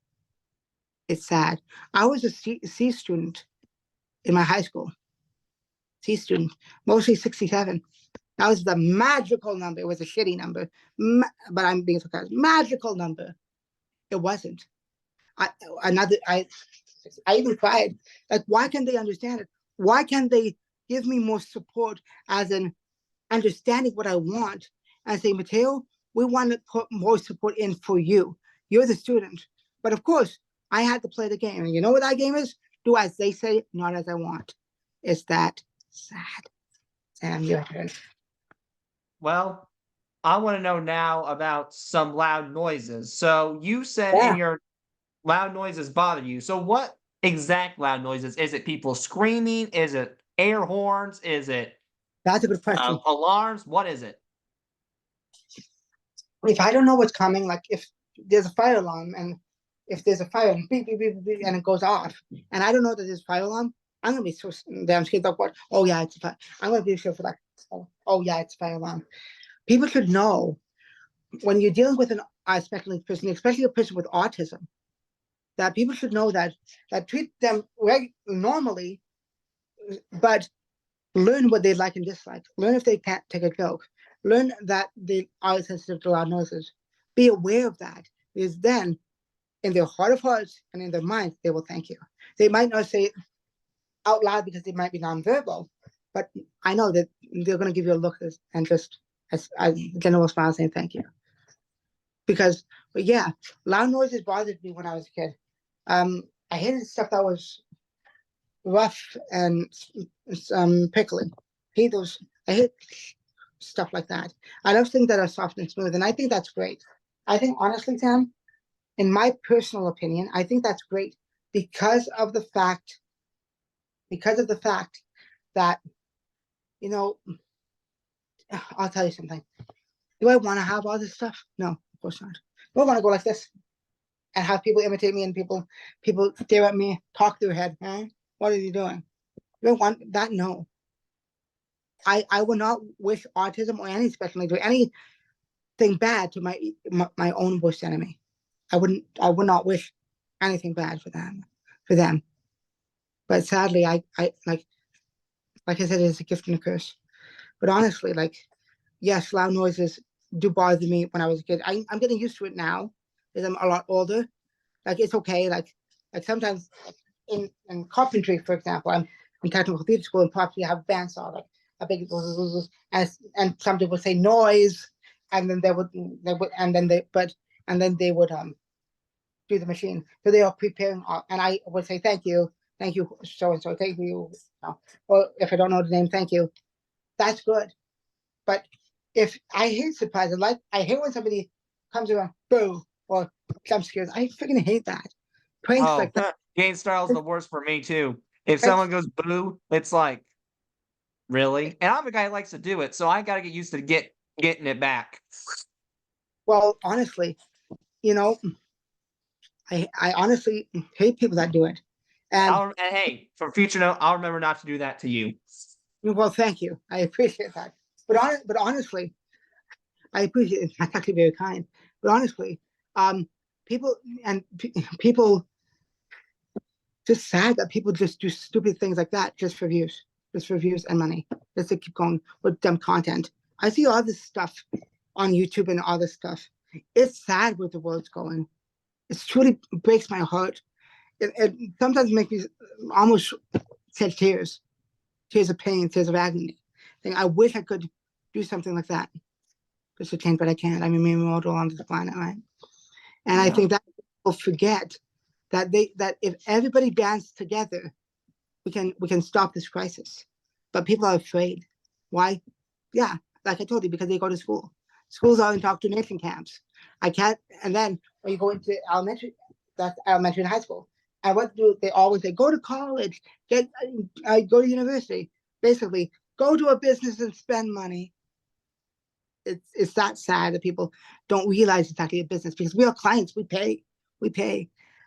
Speaker 2: It's sad. I was a C student in my high school. C student, mostly 67. That was the magical number. It was a shitty number, but I'm being sarcastic. Magical number. It wasn't. I even cried. Like, why can't they understand it? Why can't they give me more support, as in understanding what I want, and say, Matteo, we want to put more support in for you. You're the student. But of course, I had to play the game. And you know what that game is? Do as they say, not as I want. It's that sad. And your turn.
Speaker 1: Well, I want to know now about some loud noises. So you said in
Speaker 2: Yeah,
Speaker 1: your loud noises bother you. So what exact loud noises? Is it people screaming? Is it air horns? Is it
Speaker 2: that's a good question.
Speaker 1: alarms? What is it?
Speaker 2: If I don't know what's coming, like if there's a fire alarm and if there's a fire and beep, beep, beep, beep, and it goes off, and I don't know that there's a fire alarm, I'm gonna be so damn scared. Like, what? Oh yeah, it's a fire. I'm gonna be sure for like, oh yeah, it's a fire alarm. People should know when you're dealing with an spectrum person, especially a person with autism, that people should know that treat them normally, but learn what they like and dislike. Learn if they can't take a joke. Learn that they are sensitive to loud noises. Be aware of that, because then, in their heart of hearts and in their mind, they will thank you. They might not say it out loud because they might be nonverbal, but I know that they're going to give you a look and just a general smile saying thank you. Because, but yeah, loud noises bothered me when I was a kid. I hated stuff that was rough and prickly. I hate stuff like that. I love things that are soft and smooth, and I think that's great. I think honestly, Sam, in my personal opinion, I think that's great because of the fact that, you know, I'll tell you something. Do I want to have all this stuff? No, of course not. Do I want to go like this and have people imitate me and people stare at me, talk through their head? Huh? What are you doing? Do I want that? No. I would not wish autism or any special needs or anything bad to my own worst enemy. I would not wish anything bad for them. But sadly, I like I said, it's a gift and a curse. But honestly, like, yes, loud noises do bother me when I was a kid. I'm getting used to it now because I'm a lot older. Like, it's okay. Like sometimes in carpentry, for example, I'm in technical theater school and probably have bandsaw, like a big and some people say noise, and then they would and then they would do the machine. So they are preparing, and I would say thank you, so and so, thank you. Or if I don't know the name, thank you. That's good. But if I hate surprises, like I hate when somebody comes around, boo, or jump scares. I freaking hate that. Pranks
Speaker 1: Oh,
Speaker 2: like that.
Speaker 1: game style is the worst for me too. If
Speaker 2: Pranks,
Speaker 1: someone goes boo, it's like, really? And I'm a guy who likes to do it, so I gotta get used to getting it back.
Speaker 2: well, honestly, you know, I honestly hate people that do it. And
Speaker 1: And hey, for future note, I'll remember not to do that to you.
Speaker 2: well, thank you. I appreciate that. But honestly, I appreciate it. That's actually very kind. But honestly, people people just sad that people just do stupid things like that just for views and money, just to keep going with dumb content. I see all this stuff on YouTube and all this stuff. It's sad where the world's going. It truly breaks my heart. It sometimes makes me almost shed tears of pain, tears of agony. I wish I could do something like that just to change, but I can't. I'm immortal on this planet, right? And I think that people forget that if everybody bands together, we can stop this crisis. But people are afraid. Why? Yeah, like I told you, because they go to school. Schools are indoctrination camps. I can't. And then when you go into elementary, that's elementary and high school. And what do they always say? Go to college, go to university. Basically, go to a business and spend money. It's that sad that people don't realize it's actually a business, because we are clients. We pay.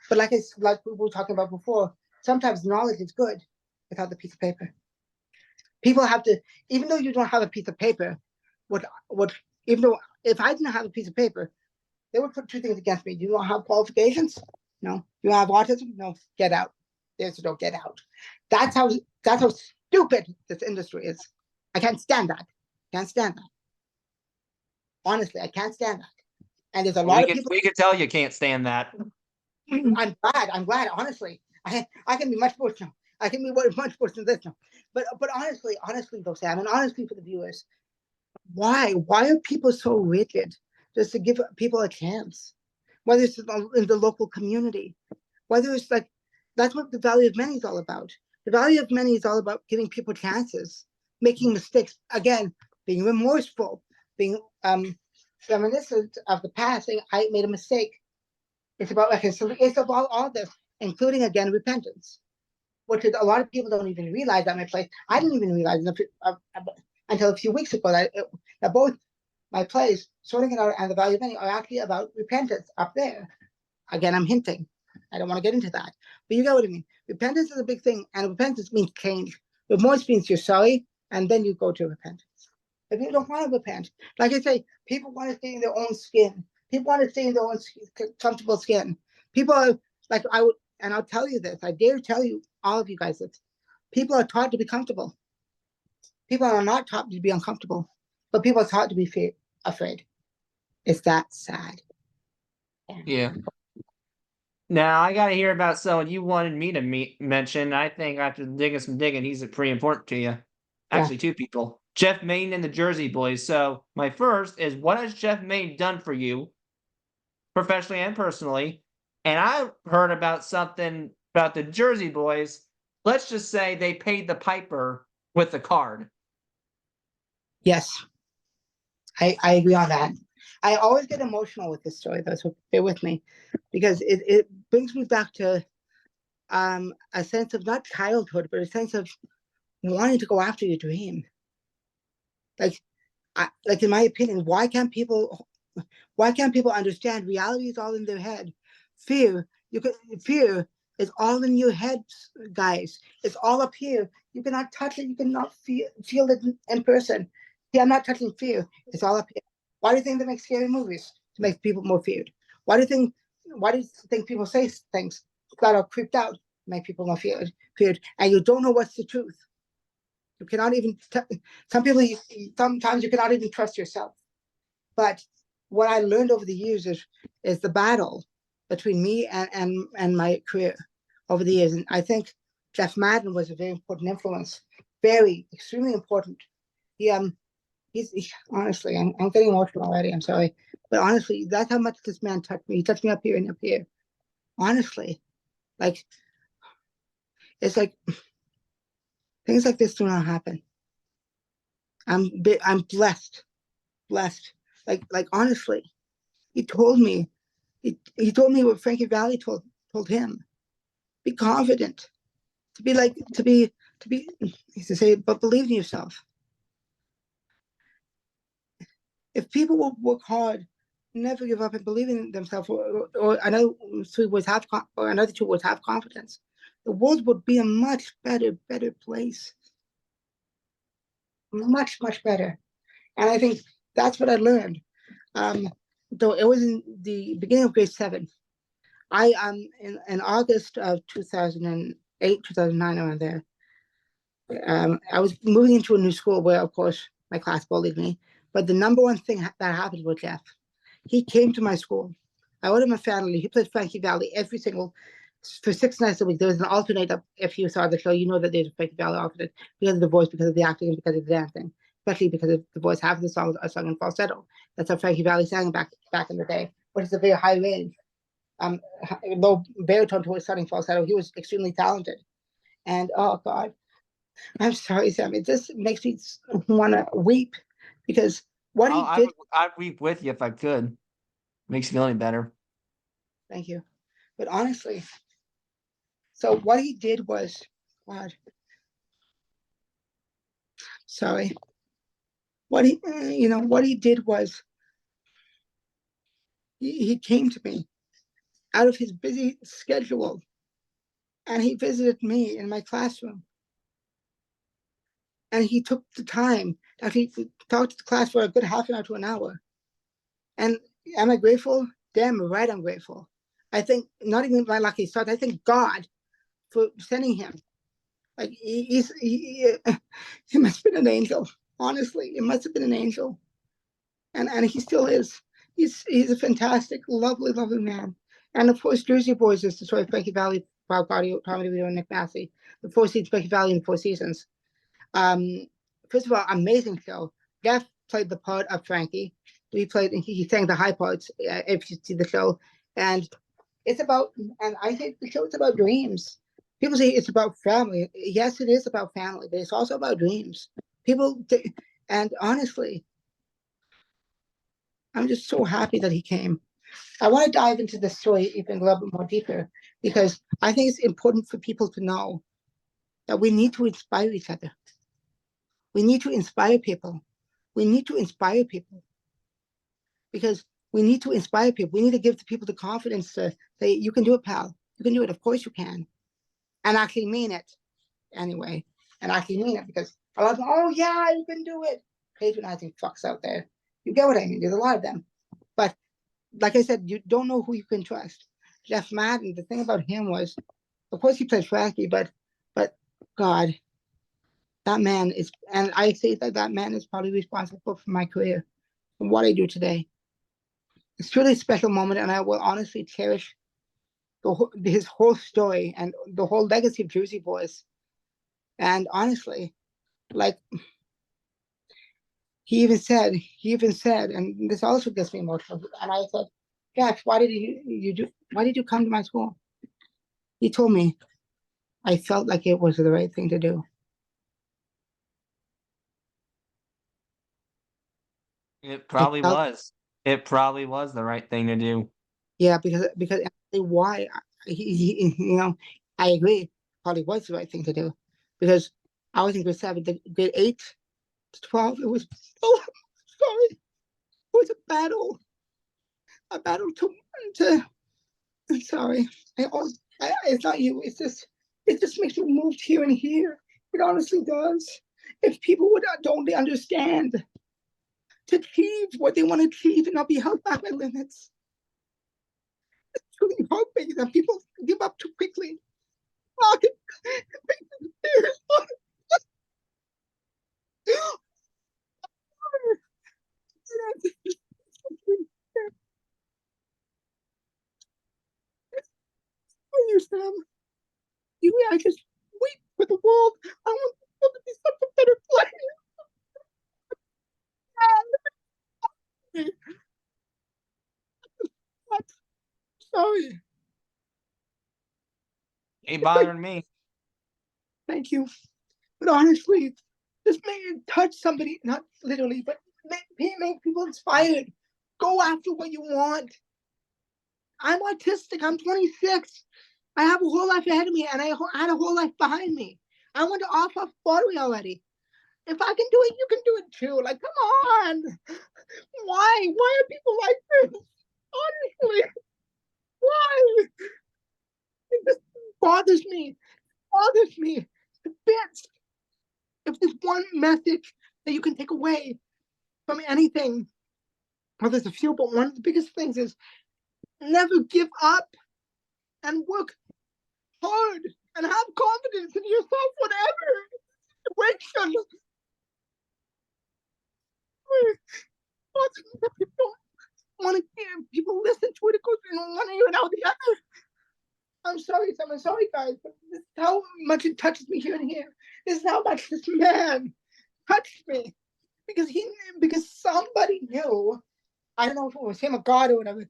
Speaker 2: But like we were talking about before, sometimes knowledge is good without the piece of paper. People have to, even though you don't have a piece of paper, what even though if I didn't have a piece of paper, they would put two things against me. You don't have qualifications? No. You have autism? No. Get out. There's no get out. That's how stupid this industry is. I can't stand that. Can't stand that. Honestly, I can't stand that. And there's a lot of people.
Speaker 1: We can tell you can't stand that.
Speaker 2: I'm glad. Honestly, I can be much worse now. I can be much worse than this now. But honestly though, Sam, and honestly for the viewers, why are people so rigid just to give people a chance? whether it's in the local community, whether it's like, that's what the value of many is all about. The value of many is all about giving people chances, making mistakes, again, being remorseful, being reminiscent of the past, saying, I made a mistake. It's about reconciliation. It's about all this, including, again, repentance, which is a lot of people don't even realize that my plays. I didn't even realize until a few weeks ago that both my plays, Sorting It Out and The Value of Many, are actually about repentance up there. Again, I'm hinting. I don't want to get into that. But you get what I mean. Repentance is a big thing, and repentance means change. Remorse means you're sorry, and then you go to repentance. But people don't want to repent. Like I say, people want to stay in their own skin. People want to stay in their own comfortable skin. People are like, and I'll tell you this, I dare tell you, all of you guys, this. People are taught to be comfortable. People are not taught to be uncomfortable, but people are taught to be afraid. It's that sad.
Speaker 1: Yeah. Now I got to hear about someone you wanted me to mention. I think after digging some digging, he's pretty important to you. Actually, two people: Jeff Maine and the Jersey Boys. So my first is, what has Jeff Maine done for you, professionally and personally? And I heard about something about the Jersey Boys. Let's just say they paid the piper with the card.
Speaker 2: Yes, I agree on that. I always get emotional with this story, though, so bear with me, because it brings me back to a sense of not childhood, but a sense of wanting to go after your dream. Like in my opinion, why can't people understand reality is all in their head? Fear is all in your head, guys. It's all up here. You cannot touch it. You cannot feel it in person. See, I'm not touching fear. It's all up here. Why do you think they make scary movies? To make people more feared. Why do you think people say things that are creeped out to make people more feared? And you don't know what's the truth. You cannot even sometimes you cannot even trust yourself. But what I learned over the years is the battle between me and my career over the years. And I think Jeff Madden was a very important influence, extremely important. He's honestly, I'm getting emotional already. I'm sorry, but honestly, that's how much this man touched me. He touched me up here and up here. Honestly, like, it's like things like this do not happen. I'm blessed. Like honestly, he told me what Frankie Valli told him. Be confident. To be he used to say, but believe in yourself. If people will work hard, never give up, and believe in themselves, or another two words have confidence, the world would be a much better place. Much better. And I think that's what I learned. Though it was in the beginning of grade 7. I in August of 2008, 2009, around there. I was moving into a new school where, of course, my class bullied me. But the number one thing that happened with Jeff, he came to my school. I owed him a family. He played Frankie Valli for 6 nights a week. There was an alternate. If you saw the show, you know that there's a Frankie Valli alternate because of the voice, because of the acting, and because of the dancing. Especially because of the voice. Half of the songs are sung in falsetto. That's how Frankie Valli sang back in the day, which is a very high range. Low baritone to his singing falsetto. He was extremely talented. And oh God, I'm sorry, Sam. It just makes me want to weep because what he did.
Speaker 1: I'd weep with you if I could. Makes me feel any better.
Speaker 2: Thank you. But honestly, so what he did was, God, sorry. What he did was, he came to me out of his busy schedule, and he visited me in my classroom. And he took the time that he talked to the class for a good half an hour to an hour. And am I grateful? Damn right, I'm grateful. I think not even my lucky stars. I thank God for sending him. Like he must have been an angel. Honestly, it must have been an angel, and he still is. He's a fantastic, lovely man. And of course, Jersey Boys is the story of Frankie Valli, Bob Gaudio, Tommy DeVito, and Nick Massey. The Four Seasons, Frankie Valli, and the Four Seasons. First of all, amazing show. Jeff played the part of Frankie. He sang the high parts. If you see the show, And it's about, and I think the show is about dreams. People say it's about family. Yes, it is about family, but it's also about dreams. People, and honestly, I'm just so happy that he came. I want to dive into the story even a little bit more deeper because I think it's important for people to know that we need to inspire each other. We need to inspire people. We need to inspire people because we need to inspire people. We need to give the people the confidence to say, you can do it, pal. You can do it. Of course you can. And actually mean it anyway. And actually mean it because a lot of them, oh yeah, you can do it. Patronizing fucks out there. You get what I mean? There's a lot of them. But like I said, you don't know who you can trust. Jeff Madden, the thing about him was, of course he played Frankie, but God, that man is, and I say that that man is probably responsible for my career and what I do today. It's truly a special moment, and I will honestly cherish his whole story and the whole legacy of Jersey Boys. And honestly, like he even said, and this also gets me emotional. And I said, Jeff, why did you come to my school? He told me, I felt like it was the right thing to do.
Speaker 1: It
Speaker 2: I
Speaker 1: probably
Speaker 2: felt,
Speaker 1: was. It probably was the right thing to do.
Speaker 2: yeah, because why you know, I agree, probably was the right thing to do, because I was in grade 7, the grade 8 to 12. It was oh sorry, it was a battle to. I'm sorry, it's not you. It's just it just makes me move here and here. It honestly does. If people would only understand to achieve what they want to achieve and not be held back by limits. It's really heartbreaking that people give up too quickly. Oh, you, Sam. I just wait for the world. I want the world to be such a better place. I'm sorry.
Speaker 1: Ain't
Speaker 2: It's like,
Speaker 1: bothering me.
Speaker 2: thank you. But honestly, just make it touch somebody, not literally, but make people inspired. Go after what you want. I'm autistic. I'm 26. I have a whole life ahead of me, and I had a whole life behind me. I went to off Broadway already. If I can do it, you can do it too. Like, come on. Why? Why are people like this? Honestly, why? It just bothers me. Bothers me. It bits. If there's one message that you can take away from anything, well, there's a few, but one of the biggest things is never give up and work hard and have confidence in yourself, whatever situation. People want to hear, people listen to it, it goes in one ear and out the other. I'm sorry, Sam. I'm sorry, guys, but this is how much it touches me here and here. This is how much this man touched me because somebody knew. I don't know if it was him or God or whatever,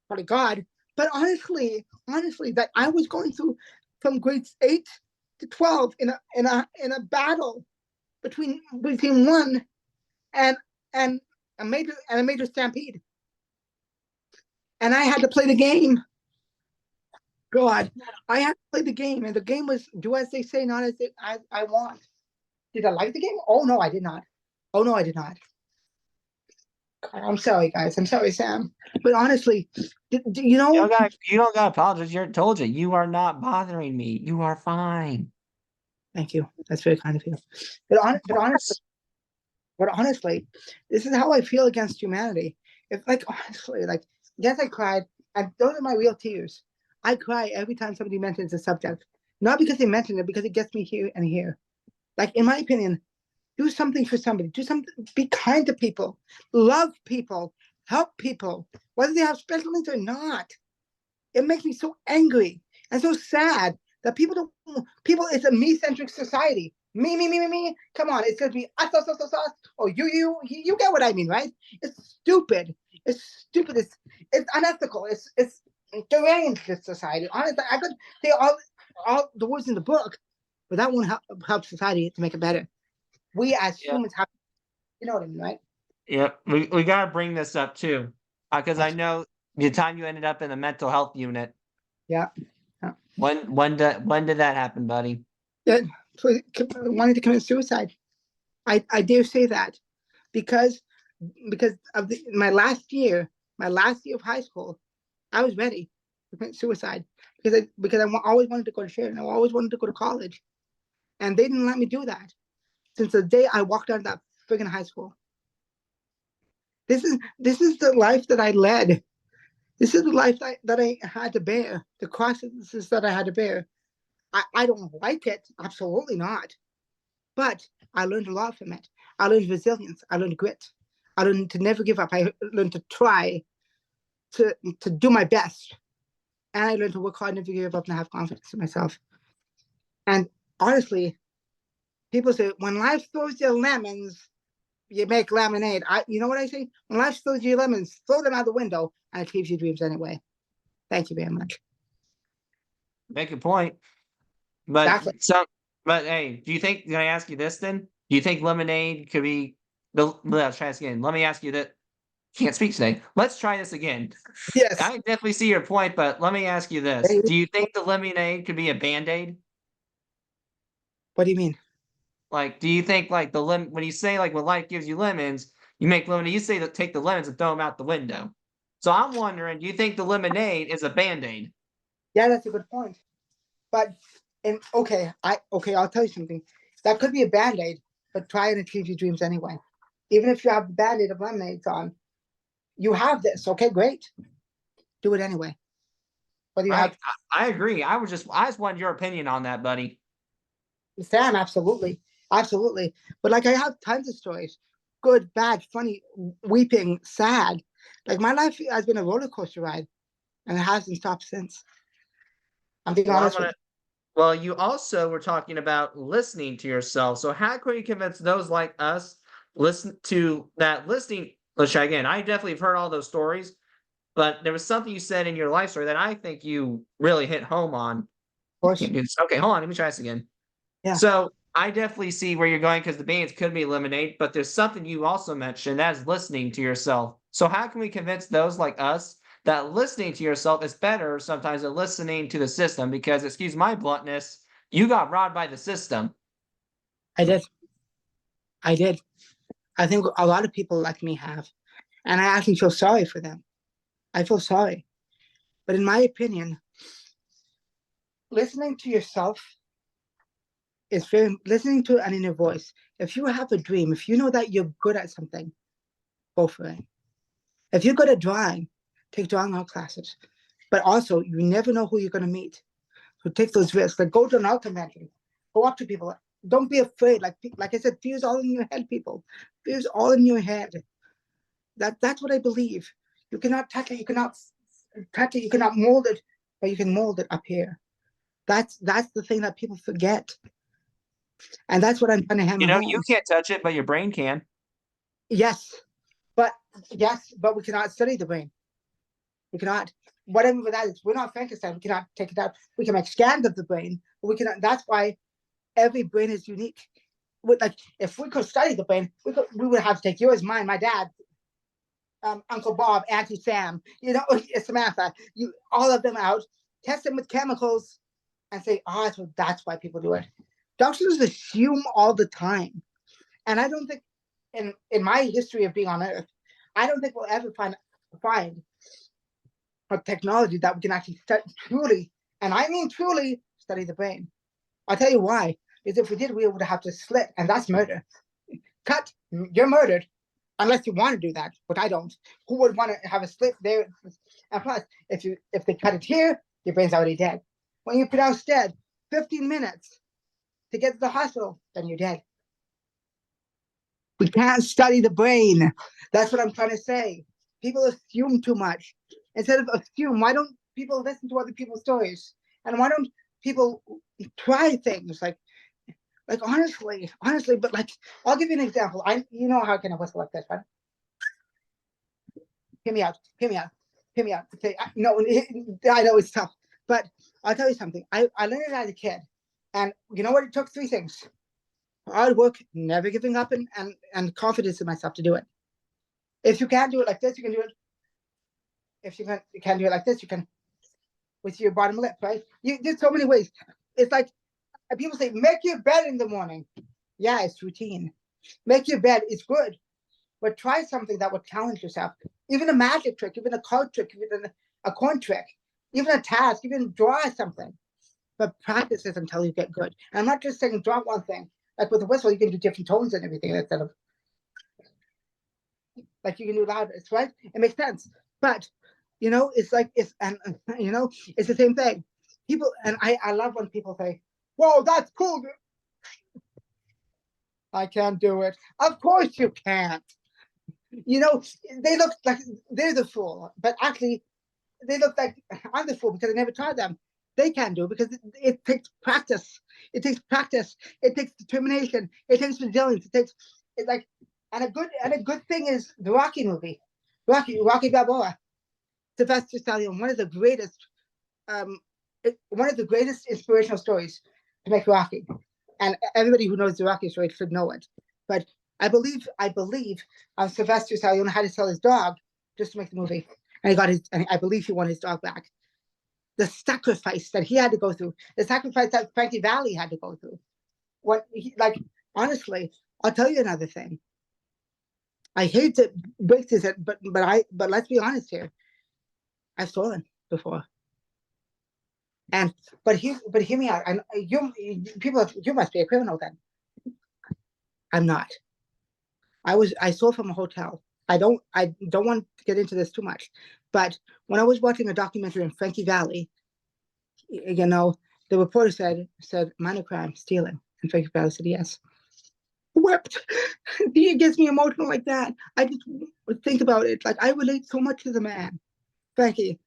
Speaker 2: probably God. But honestly, that I was going through from grades 8 to 12 in a battle between one and and a major stampede, and I had to play the game. God, I had to play the game, and the game was do as they say, not as I want. Did I like the game? Oh no, I did not. Oh no, I did not. God, I'm sorry, guys. I'm sorry, Sam. But honestly, you know,
Speaker 1: You don't got to apologize. You're told you. You are not bothering me. You are fine.
Speaker 2: thank you. That's very kind of you.
Speaker 1: Of course.
Speaker 2: But honestly, this is how I feel against humanity. If like honestly, like yes, I cried, and those are my real tears. I cry every time somebody mentions a subject, not because they mention it, because it gets me here and here. Like in my opinion, do something for somebody. Do something. Be kind to people. Love people. Help people, whether they have special needs or not. It makes me so angry and so sad that people don't. People, it's a me-centric society. Me. Come on, it's gonna be us. Oh, you get what I mean, right? It's stupid. It's stupid. It's unethical. It's deranged society. Honestly, I could say all the words in the book, but that won't help society to make it better. We as
Speaker 1: Yeah.
Speaker 2: humans have, you know what I mean, right?
Speaker 1: Yeah, we gotta bring this up too, because I know the time you ended up in the mental health unit.
Speaker 2: Yeah. Yeah.
Speaker 1: When did that happen, buddy?
Speaker 2: Yeah, wanting to commit suicide. I dare say that because of my last year of high school, I was ready to commit suicide because I always wanted to go to church and I always wanted to go to college, and they didn't let me do that since the day I walked out of that friggin' high school. This is the life that I led. This is the life that I had to bear. The crosses that I had to bear. I don't like it, absolutely not. But I learned a lot from it. I learned resilience. I learned grit. I learned to never give up. I learned to try to do my best. And I learned to work hard, never give up, and have confidence in myself. And honestly, people say when life throws you lemons, you make lemonade. You know what I say? When life throws you lemons, throw them out the window and achieve your dreams anyway. Thank you very much.
Speaker 1: Make a point. But
Speaker 2: Exactly.
Speaker 1: but hey, do you think? Can I ask you this then? Do you think lemonade could be? Let's try this again. Let me ask you that. Can't speak today. Let's try this again.
Speaker 2: Yes.
Speaker 1: I definitely see your point, but let me ask you this: do you think the lemonade could be a band-aid?
Speaker 2: What do you mean?
Speaker 1: Like, do you think like when you say like when life gives you lemons, you make lemonade, you say that take the lemons and throw them out the window. So I'm wondering, do you think the lemonade is a band-aid?
Speaker 2: Yeah, that's a good point. But I'll tell you something. That could be a band-aid, but try and achieve your dreams anyway. Even if you have the band-aid of lemonades on, you have this. Okay, great. Do it anyway. Whether you
Speaker 1: Right.
Speaker 2: have
Speaker 1: I agree. I just wanted your opinion on that, buddy.
Speaker 2: Sam, absolutely. Absolutely. But like I have tons of stories. Good, bad, funny, weeping, sad. Like my life has been a roller coaster ride and it hasn't stopped since. I'm being
Speaker 1: Well, I
Speaker 2: honest with
Speaker 1: want to. Well, you also were talking about listening to yourself. So how can we convince those like us listen to that listening? Let's try again. I definitely have heard all those stories, but there was something you said in your life story that I think you really hit home on.
Speaker 2: of course.
Speaker 1: Can't do this. Okay, hold on. Let me try this again.
Speaker 2: Yeah.
Speaker 1: So I definitely see where you're going because the bands could be eliminated, but there's something you also mentioned as listening to yourself. So how can we convince those like us that listening to yourself is better sometimes than listening to the system? Because excuse my bluntness, you got robbed by the system.
Speaker 2: I did. I did. I think a lot of people like me have. And I actually feel sorry for them. I feel sorry. But in my opinion, listening to yourself is very listening to an inner voice. If you have a dream, if you know that you're good at something, go for it. If you're good at drawing, take drawing art classes. But also, you never know who you're going to meet. So take those risks. Like go to an art convention. Go up to people. Don't be afraid. Like I said, fear's all in your head, people. Fear's all in your head. That's what I believe. You cannot touch it. You cannot touch it. You cannot mold it, but you can mold it up here. That's the thing that people forget, and that's what I'm trying to
Speaker 1: You
Speaker 2: hammer
Speaker 1: know, you
Speaker 2: home.
Speaker 1: can't touch it, but your brain can.
Speaker 2: Yes, but but we cannot study the brain. We cannot. What I mean by that is we're not Frankenstein. We cannot take it out. We can make scans of the brain, but we cannot. That's why every brain is unique. Like if we could study the brain, we would have to take yours, mine, my dad, Uncle Bob, Auntie Sam, Samantha, all of them out, test them with chemicals, and say, oh, that's why people do it. Doctors assume all the time, and I don't think, in my history of being on Earth, I don't think we'll ever find a technology that we can actually truly, and I mean truly, study the brain. I'll tell you why. Is if we did, we would have to slit, and that's murder. Cut, you're murdered. Unless you want to do that, but I don't. Who would want to have a slit there? And plus, if they cut it here, your brain's already dead. When you pronounce dead, 15 minutes to get to the hospital, then you're dead. We can't study the brain. That's what I'm trying to say. People assume too much. Instead of assume, why don't people listen to other people's stories? And why don't people try things like honestly, but like I'll give you an example. You know how can I whistle like this, right? Hear me out. Hear me out. hear me out. Okay, no, I know it's tough, but I'll tell you something. I learned it as a kid, and you know what? It took 3 things: hard work, never giving up, and confidence in myself to do it. If you can't do it like this, you can do it. If you can't do it like this, you can with your bottom lip, right? There's so many ways. It's like people say, make your bed in the morning. Yeah, it's routine. Make your bed is good, but try something that would challenge yourself. Even a magic trick, even a card trick, even a coin trick, even a task, even draw something. But practice it until you get good. And I'm not just saying draw one thing. Like with a whistle, you can do different tones and everything instead of like you can do louder. It's right. It makes sense. But it's like it's it's the same thing. People and I love when people say, "Whoa, that's cool." I can't do it. Of course you can't. They look like they're the fool, but actually they look like I'm the fool because I never tried them. They can't do it because it takes practice. It takes practice. It takes determination. It takes resilience. It's like and a good thing is the Rocky movie, Rocky Balboa, Sylvester Stallone, one of the greatest inspirational stories to make Rocky, and everybody who knows the Rocky story should know it. But I believe Sylvester Stallone had to sell his dog just to make the movie, and I believe he won his dog back. The sacrifice that he had to go through, the sacrifice that Frankie Valli had to go through. Honestly, I'll tell you another thing. I hate to break this, but let's be honest here. I've stolen before. But hear me out. You must be a criminal then. I'm not. I stole from a hotel. I don't want to get into this too much, but when I was watching a documentary on Frankie Valli, the reporter said minor crime, stealing, and Frankie Valli said yes. Wept. It gets me emotional like that. I just think about it. Like I relate so much to the man, Frankie,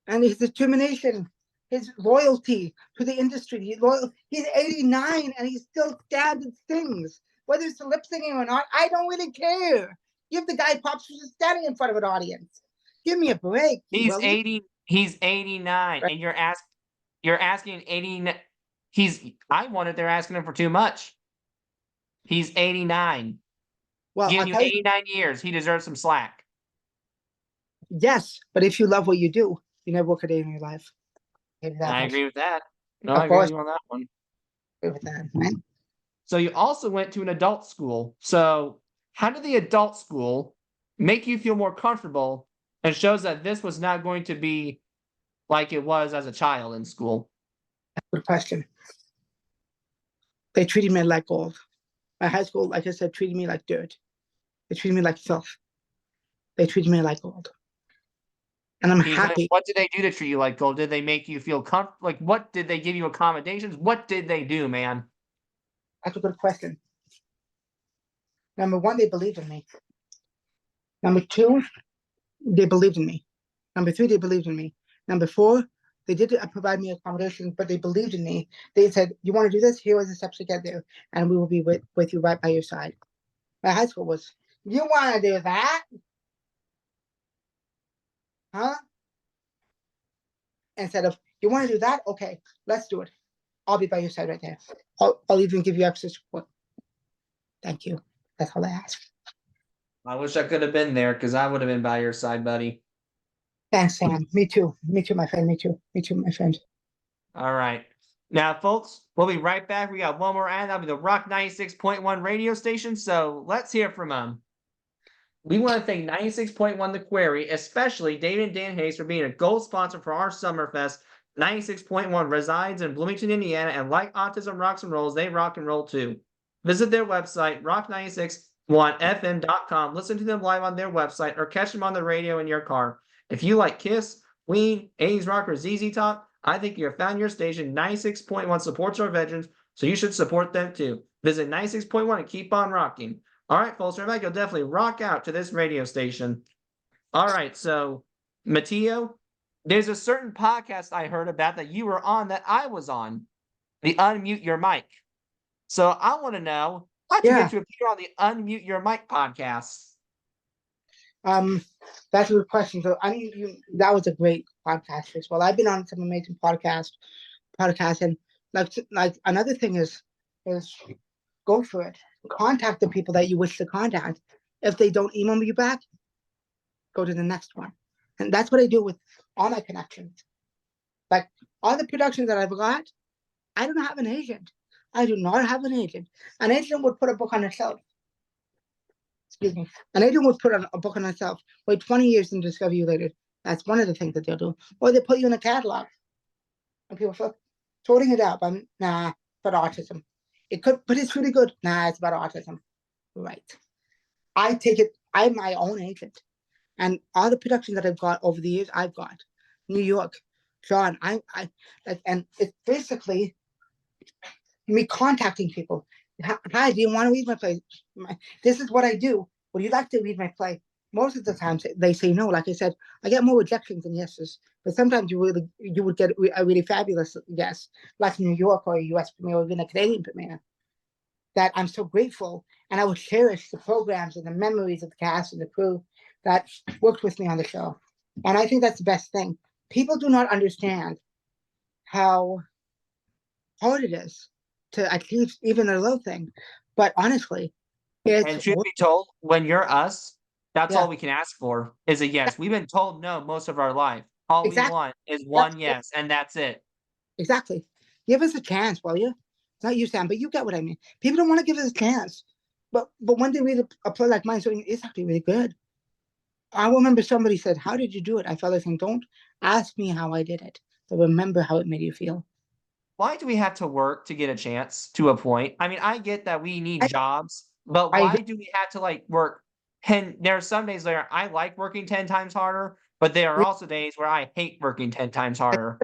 Speaker 2: and his determination, his loyalty to the industry. He's 89 and he still stands and sings. Whether it's lip singing or not, I don't really care. Give the guy props for just standing in front of an audience. Give me a break.
Speaker 1: He's 80. He's 89,
Speaker 2: right.
Speaker 1: And you're asking 89. I wondered they're asking him for too much. He's 89.
Speaker 2: Well,
Speaker 1: Giving you 89 years. He deserves some slack.
Speaker 2: Yes, but if you love what you do, you never work a day in your life.
Speaker 1: I agree with that. No,
Speaker 2: I
Speaker 1: agree with you on that one.
Speaker 2: Agree with that, right?
Speaker 1: So you also went to an adult school. So how did the adult school make you feel more comfortable and shows that this was not going to be like it was as a child in school?
Speaker 2: Good question. They treated me like gold. My high school, like I said, treated me like dirt. They treated me like filth. They treated me like gold. And I'm happy.
Speaker 1: What did they do to treat you like gold? Did they make you feel comfortable? Like, what did they give you accommodations? What did they do, man?
Speaker 2: That's a good question. Number 1, they believed in me. Number 2, they believed in me. Number 3, they believed in me. Number 4, they did provide me accommodations, but they believed in me. They said, you want to do this? Here are the steps to get there. And we will be with you right by your side. My high school was, you want to do that? Huh? Instead of, you want to do that? Okay, let's do it. I'll be by your side right there. I'll even give you extra support. Thank you. That's all I ask.
Speaker 1: I wish I could have been there because I would have been by your side, buddy.
Speaker 2: Thanks, Sam. Me too. Me too, my friend. Me too. Me too, my friend.
Speaker 1: All right. Now, folks, we'll be right back. We got one more ad. That'll be the Rock 96.1 radio station. So let's hear from them. We want to thank 96.1 The Quarry, especially David and Dan Hayes, for being a gold sponsor for our Summerfest. 96.1 resides in Bloomington, Indiana, and like Autism Rocks and Rolls, they rock and roll too. Visit their website, rock961fm.com. Listen to them live on their website or catch them on the radio in your car. If you like Kiss, Queen, 80s rock, or ZZ Top, I think you have found your station. 96.1 supports our veterans, so you should support them too. Visit 96.1 and keep on rocking. All right, folks, everybody go definitely rock out to this radio station. All right, so, Matteo, there's a certain podcast I heard about that you were on that I was on, the Unmute Your Mic. So I want to know, how'd you get to appear on the Unmute Your Mic podcast?
Speaker 2: That's a good question. So I mean, that was a great podcast as well. I've been on some amazing podcasts, and like another thing is go for it. Contact the people that you wish to contact. If they don't email you back, go to the next one. And that's what I do with all my connections. Like all the productions that I've got, I don't have an agent. I do not have an agent. An agent would put a book on a shelf. Excuse me. An agent would put a book on a shelf, wait 20 years and discover you later. That's one of the things that they'll do. Or they put you in a catalog. And people flip, sorting it out. Nah, but autism. It could, but it's really good. Nah, it's about autism. Right. I take it, I'm my own agent. And all the productions that I've got over the years, I've got New York, John. And it's basically me contacting people. Hi, do you want to read my play? This is what I do. Would you like to read my play? Most of the times they say no. Like I said, I get more rejections than yeses. But sometimes you would get a really fabulous yes, like New York or a US premiere or even a Canadian premiere. That I'm so grateful, and I will cherish the programs and the memories of the cast and the crew that worked with me on the show. And I think that's the best thing. People do not understand how hard it is to achieve even a little thing. But honestly,
Speaker 1: And
Speaker 2: it's
Speaker 1: should be told, when you're us, that's
Speaker 2: yeah,
Speaker 1: all we can ask for is a yes. We've been told no most of our life. All we
Speaker 2: exactly.
Speaker 1: want is
Speaker 2: That's
Speaker 1: one yes, and that's it.
Speaker 2: exactly. Give us a chance, will you? Not you, Sam, but you get what I mean. People don't want to give us a chance. But when they read a play like mine, so it's actually really good. I remember somebody said, "How did you do it?" I felt like saying, "Don't ask me how I did it, but remember how it made you feel."
Speaker 1: Why do we have to work to get a chance to a point? I mean, I get that we need
Speaker 2: I,
Speaker 1: jobs, but
Speaker 2: I
Speaker 1: why
Speaker 2: agree.
Speaker 1: do we have to like work 10? There are some days where I like working 10 times harder, but there are
Speaker 2: with
Speaker 1: also days where I hate working 10 times harder.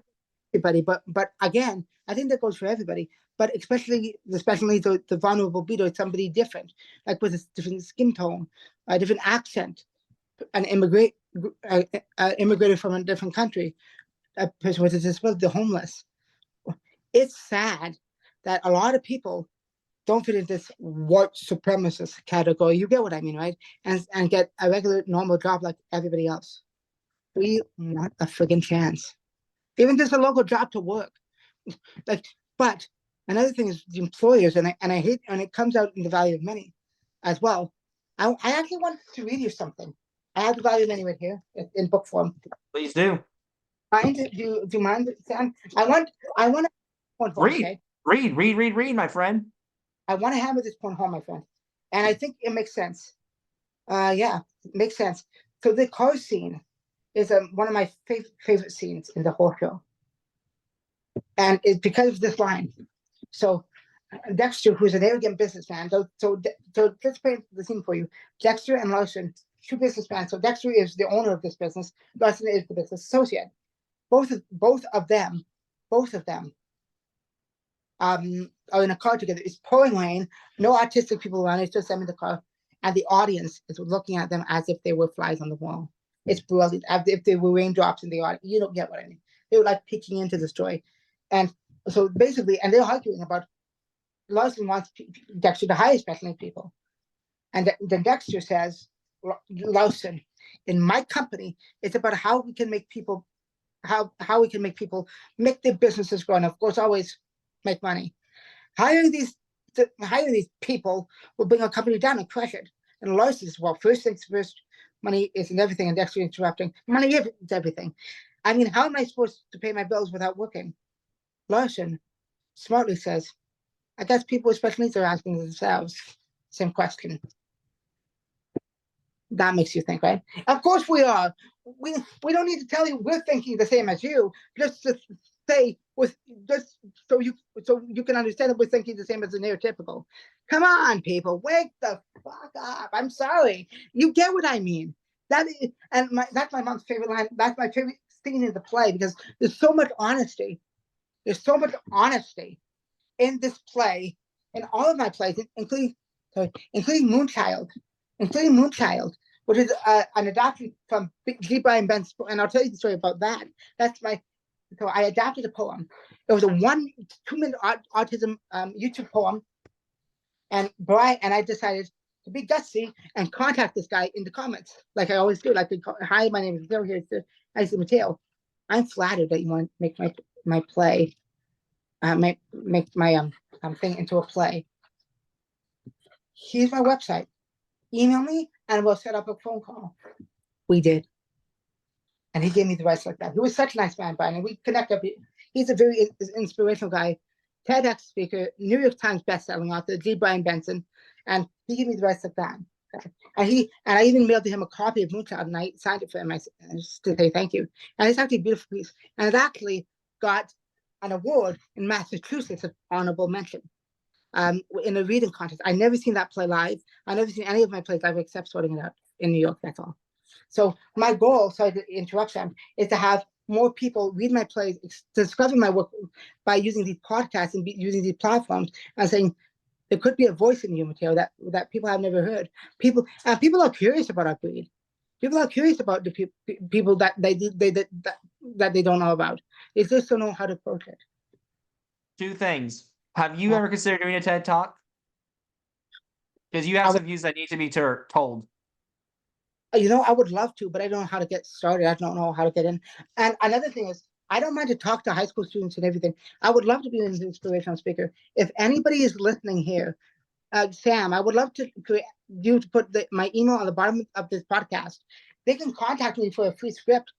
Speaker 2: everybody, but again, I think that goes for everybody. But especially the vulnerable beat somebody different, like with a different skin tone, a different accent, an immigrated from a different country, a person with a disability, the homeless. It's sad that a lot of people don't fit in this white supremacist category. You get what I mean, right? And get a regular normal job like everybody else. We want a friggin' chance. Even just a local job to work. Like, but another thing is the employers, and I hate, and it comes out in the value of money as well. I actually want to read you something. I have the value of money right here in book form.
Speaker 1: Please do.
Speaker 2: Do you mind, Sam? I want to point home,
Speaker 1: Read,
Speaker 2: okay?
Speaker 1: read, my friend.
Speaker 2: I want to hammer this point home, my friend. And I think it makes sense. Yeah, it makes sense. So the car scene is one of my favorite scenes in the whole show. And it's because of this line. So Dexter, who's an arrogant businessman, so let's paint the scene for you. Dexter and Larson, two businessmen. So Dexter is the owner of this business. Larson is the business associate. Both of them are in a car together. It's pouring rain, no autistic people around. It's just them in the car, and the audience is looking at them as if they were flies on the wall. It's brilliant. As if they were raindrops in the audience. You don't get what I mean. They were like peeking into the story, and so basically, and they're arguing about Larson wants Dexter to hire special needs people, and then Dexter says, Larson, in my company, it's about how we can make people how we can make people make their businesses grow, and of course, always make money. Hiring these people will bring our company down and crush it. And Larson says, well, first things first, money isn't everything. And Dexter interrupting, money is everything. I mean, how am I supposed to pay my bills without working? Larson smartly says, I guess people with special needs are asking themselves the same question. That makes you think, right? Of course we are. We don't need to tell you we're thinking the same as you. Just to say with just so you can understand that we're thinking the same as the neurotypical. Come on, people, wake the fuck up. I'm sorry. You get what I mean. That's my mom's favorite line. That's my favorite scene in the play because there's so much honesty. There's so much honesty in this play, in all of my plays, including Moonchild, which is an adaptation from G. Brian Ben's, and I'll tell you the story about that. So I adapted a poem. It was a 2-minute autism YouTube poem, and I decided to be gutsy and contact this guy in the comments, like I always do. Like, hi, my name is Matteo. Here's the nice Matteo. I'm flattered that you want to make my play, make my thing into a play. Here's my website. Email me and we'll set up a phone call. We did. And he gave me the rights like that. He was such a nice man, Brian. And we connect up. He's a very inspirational guy, TEDx speaker, New York Times bestselling author, D. Brian Benson. And he gave me the rights like that. And I even mailed to him a copy of Moonchild, and I signed it for him just to say thank you. And it's actually a beautiful piece. And it actually got an award in Massachusetts of honorable mention. In a reading contest. I never seen that play live. I never seen any of my plays live except Sorting It Out in New York. That's all. So my goal, sorry to interrupt Sam, is to have more people read my plays, discover my work by using these podcasts and using these platforms and saying there could be a voice in you, Matteo, that people have never heard. People are curious about our breed. People are curious about the people that they don't know about. They just don't know how to approach it.
Speaker 1: Two things. Have you ever considered doing a TED Talk? Because you have some views that need to be told.
Speaker 2: I would love to, but I don't know how to get started. I don't know how to get in. And another thing is, I don't mind to talk to high school students and everything. I would love to be an inspirational speaker. If anybody is listening here, Sam, I would love to you to put my email on the bottom of this podcast. They can contact me for a free script.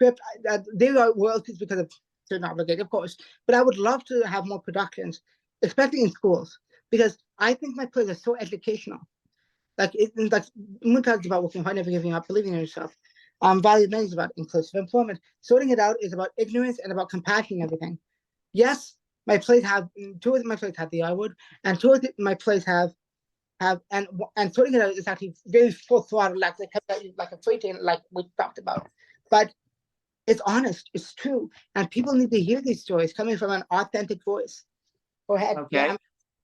Speaker 2: They are royalties because of certain obligations, of course. But I would love to have more productions, especially in schools, because I think my plays are so educational. Like Moonchild is about working hard, never giving up, believing in yourself. Value Men is about inclusive employment. Sorting It Out is about ignorance and about compassion and everything. Yes, my plays have two of my plays have the I word, and two of my plays have and Sorting It Out is actually very full throttle, like a freight train, like we talked about. But it's honest, it's true, and people need to hear these stories coming from an authentic voice. Go ahead.
Speaker 1: Okay.
Speaker 2: Yeah.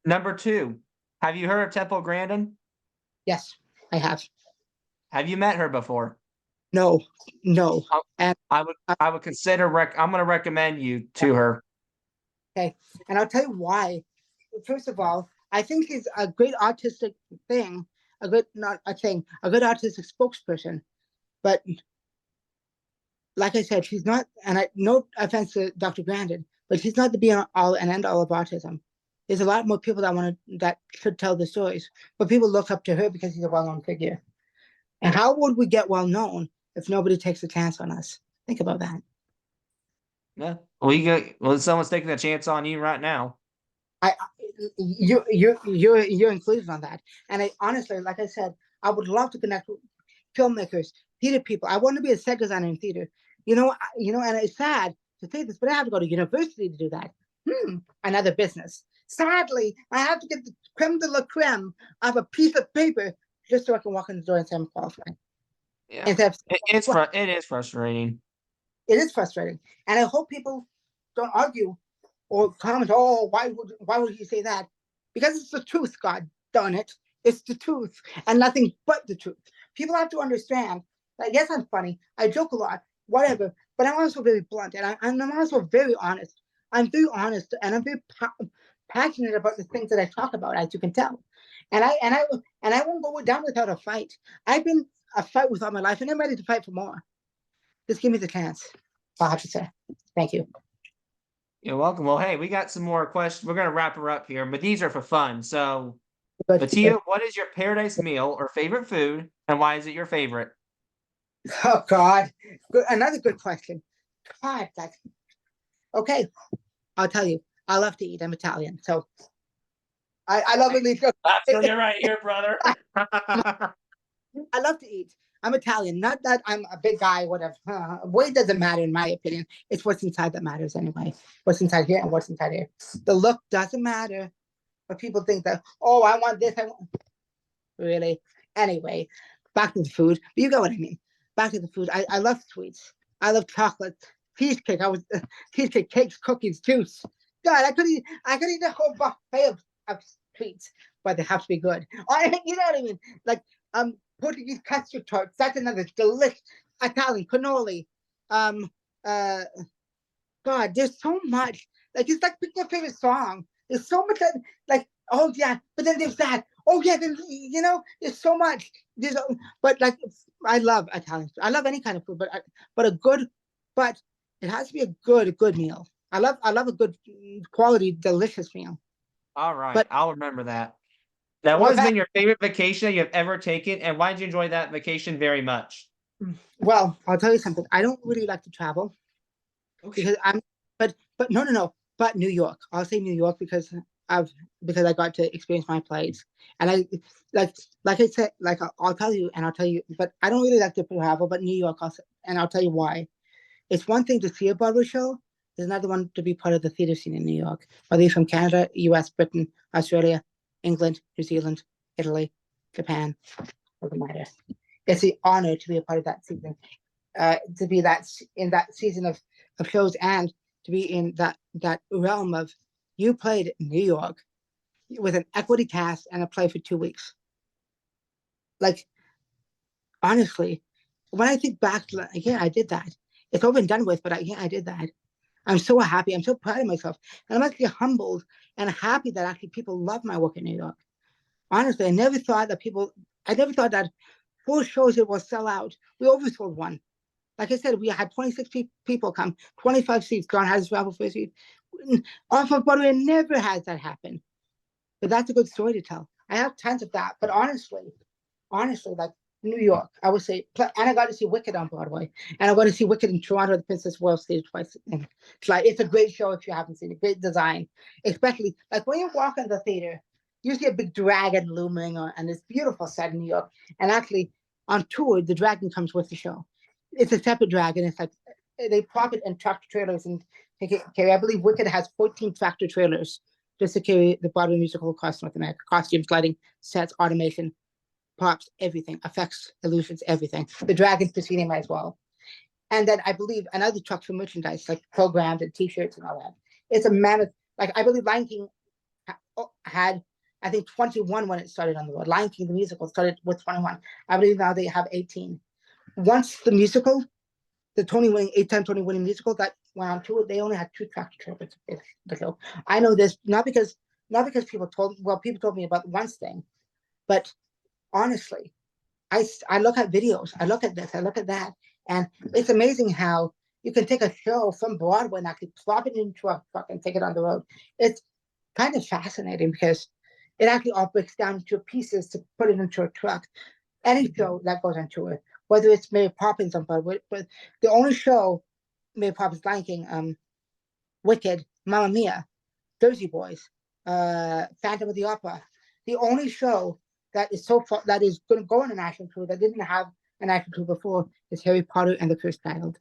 Speaker 1: Number two, have you heard of Temple Grandin?
Speaker 2: Yes, I have.
Speaker 1: Have you met her before?
Speaker 2: No. And
Speaker 1: I would consider I'm going to recommend you to her.
Speaker 2: Okay, and I'll tell you why. First of all, I think she's a great autistic thing, a good autistic spokesperson. But like I said, she's not, and no offense to Dr. Grandin, but she's not the be all and end all of autism. There's a lot more people that should tell the stories, but people look up to her because she's a well-known figure. And how would we get well-known if nobody takes a chance on us? Think about that.
Speaker 1: Yeah. Well, someone's taking a chance on you right now.
Speaker 2: You're included on that. And I honestly, like I said, I would love to connect with filmmakers, theater people. I want to be a set designer in theater. And it's sad to say this, but I have to go to university to do that. Another business. Sadly, I have to get the creme de la creme of a piece of paper just so I can walk in the door and say I'm qualified.
Speaker 1: Yeah. It is frustrating.
Speaker 2: It is frustrating. And I hope people don't argue or comment, oh, why would you say that? Because it's the truth, God darn it. It's the truth and nothing but the truth. People have to understand that, yes, I'm funny. I joke a lot, whatever, but I'm also very blunt and I'm also very honest. I'm very honest and I'm very passionate about the things that I talk about, as you can tell. And I won't go down without a fight. I've been a fight with all my life and I'm ready to fight for more. Just give me the chance. I'll have to say. Thank you.
Speaker 1: You're welcome. Well, hey, we got some more questions. We're going to wrap her up here, but these are for fun. So, Matteo, what is your paradise meal or favorite food, and why is it your favorite?
Speaker 2: Oh, God. Another good question. God, okay. I'll tell you. I love to eat. I'm Italian, so I love to eat.
Speaker 1: That's right here, brother.
Speaker 2: I love to eat. I'm Italian. Not that I'm a big guy, whatever. Weight doesn't matter, in my opinion. It's what's inside that matters anyway. What's inside here and what's inside here. The look doesn't matter. But people think that, oh, I want this. Really? Anyway, back to the food. You get what I mean. Back to the food. I love sweets. I love chocolate. Cheesecake. Cheesecake, cakes, cookies, juice. God, I could eat a whole buffet of sweets, but they have to be good. You know what I mean? Like, Portuguese custard tarts. That's another delicious Italian cannoli. God, there's so much. Like, it's like picking a favorite song. There's so much that, like, oh yeah, but then there's that. Oh yeah, then, there's so much. But like I love Italian food. I love any kind of food, but a good, but it has to be a good meal. I love a good quality, delicious meal.
Speaker 1: All right,
Speaker 2: But
Speaker 1: I'll remember that. Now, what
Speaker 2: well,
Speaker 1: has been your favorite vacation that you have ever taken, and why did you enjoy that vacation very much?
Speaker 2: well, I'll tell you something. I don't really like to travel
Speaker 1: Okay.
Speaker 2: because but no. But New York. I'll say New York I've because I got to experience my plays, and I like like I said, like I'll tell you, and I'll tell you. But I don't really like to travel. But New York, and I'll tell you why. It's one thing to see a Broadway show. There's another one to be part of the theater scene in New York. Whether you're from Canada, U.S., Britain, Australia, England, New Zealand, Italy, Japan, doesn't matter. It's the honor to be a part of that season, to be in that season of shows, and to be in that realm of you played in New York with an equity cast and a play for 2 weeks. Like honestly, when I think back, yeah, I did that. It's over and done with, but I did that. I'm so happy. I'm so proud of myself, and I'm actually humbled and happy that actually people love my work in New York. Honestly, I never thought that full shows it will sell out. We oversold one. Like I said, we had 26 people come, 25 seats. John has his raffle first seat. Off of Broadway never has that happen. But that's a good story to tell. I have tons of that. But honestly, like New York, I would say, and I got to see Wicked on Broadway, and I got to see Wicked in Toronto at the Princess Royal Stage twice. And it's a great show if you haven't seen it. Great design, especially like when you walk in the theater, you see a big dragon looming, and this beautiful set in New York. And actually, on tour, the dragon comes with the show. It's a separate dragon. It's like they prop it in tractor trailers and take it carry. I believe Wicked has 14 tractor trailers just to carry the Broadway musical across North America. Costumes, lighting, sets, automation, props, everything, effects, illusions, everything. The dragon's preceding as well. And then I believe another truck for merchandise, like programs and T-shirts and all that. It's a mammoth. Like I believe Lion King had, I think 21 when it started on the road. Lion King the musical started with 21. I believe now they have 18. Once the musical, the eight-time Tony winning musical that went on tour, they only had 2 tractor trailers. So I know this not because people told me about one thing, but honestly, I look at videos, I look at this, I look at that, and it's amazing how you can take a show from Broadway and actually plop it into a truck and take it on the road. It's kind of fascinating because it actually all breaks down into pieces to put it into a truck. Any show that goes on tour, whether it's Mary Poppins on Broadway, but the only show, Mary Poppins, Lion King, Wicked, Mamma Mia, Jersey Boys, Phantom of the Opera, the only show that is that is going to go on a national tour that didn't have a national tour before is Harry Potter and the Cursed Child,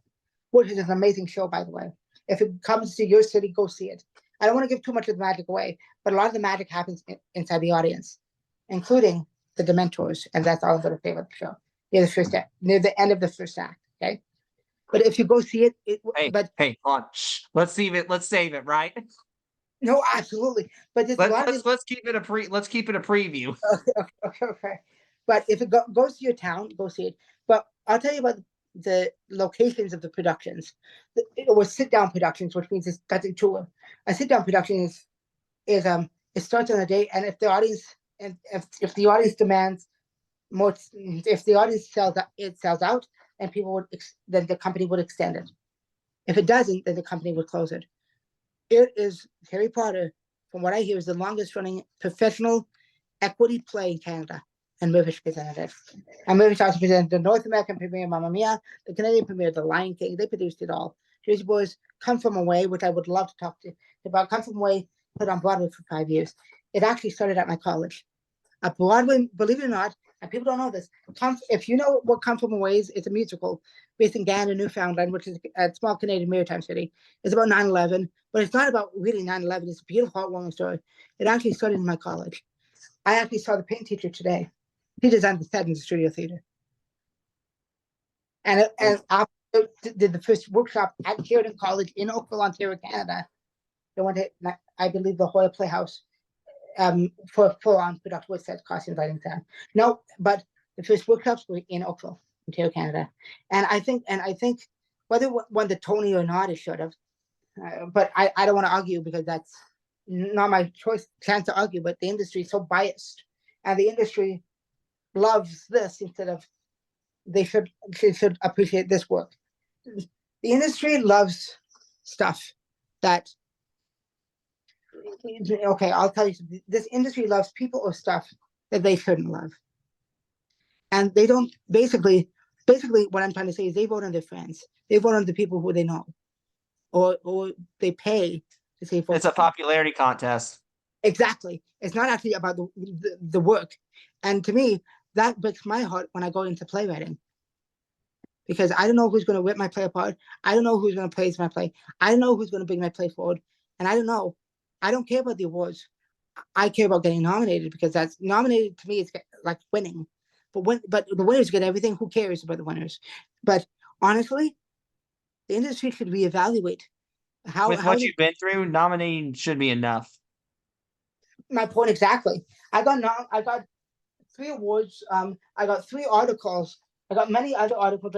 Speaker 2: which is an amazing show, by the way. If it comes to your city, go see it. I don't want to give too much of the magic away, but a lot of the magic happens inside the audience, including the Dementors, and that's all I'm going to say about the show. Near the end of the first act, okay? But if you go see it,
Speaker 1: Hey, hold on. Shh. Let's save it. Let's save it, right?
Speaker 2: No, absolutely. But there's a lot of
Speaker 1: Let's keep it a preview.
Speaker 2: okay. But if it goes to your town, go see it. But I'll tell you about the locations of the productions. It was sit-down productions, which means that's a tour. A sit-down production is it starts on a day, and if the audience demands more, if the audience sells out, and then the company would extend it. If it doesn't, then the company would close it. It is Harry Potter, from what I hear, is the longest running professional equity play in Canada. And Mirvish presented it. And Mirvish also presented the North American premiere, Mamma Mia, the Canadian premiere, The Lion King. They produced it all. Jersey Boys, Come From Away, which I would love to talk to about. Come From Away, put on Broadway for 5 years. It actually started at my college. At Broadway, believe it or not, and people don't know this, if you know what Come From Away is, it's a musical based in Gander, Newfoundland, which is a small Canadian maritime city. It's about 9/11, but it's not about really 9/11. It's a beautiful, heartwarming story. It actually started in my college. I actually saw the paint teacher today. He designed the set in the studio theater. And after did the first workshop at Sheridan College in Oakville, Ontario, Canada. They went to, I believe, the Hoyle Playhouse for a full-on production with sets, costumes, lighting, sound. No, but the first workshops were in Oakville, Ontario, Canada. And I think whether won the Tony or not, it should have. But I don't want to argue because that's not my chance to argue. But the industry is so biased and the industry loves this instead of they should appreciate this work. The industry loves stuff that, okay, I'll tell you something. This industry loves people or stuff that they shouldn't love. And they don't basically what I'm trying to say is they vote on their friends. They vote on the people who they know. Or they pay to say
Speaker 1: It's a popularity contest.
Speaker 2: Exactly. It's not actually about the work. And to me, that breaks my heart when I go into playwriting. Because I don't know who's going to rip my play apart. I don't know who's going to praise my play. I don't know who's going to bring my play forward. And I don't know. I don't care about the awards. I care about getting nominated, because that's nominated to me is like winning. But the winners get everything. Who cares about the winners? But honestly, the industry should reevaluate
Speaker 1: With what you've been through, nominating should be enough.
Speaker 2: My point exactly. I got 3 awards. I got 3 articles. I got many other articles.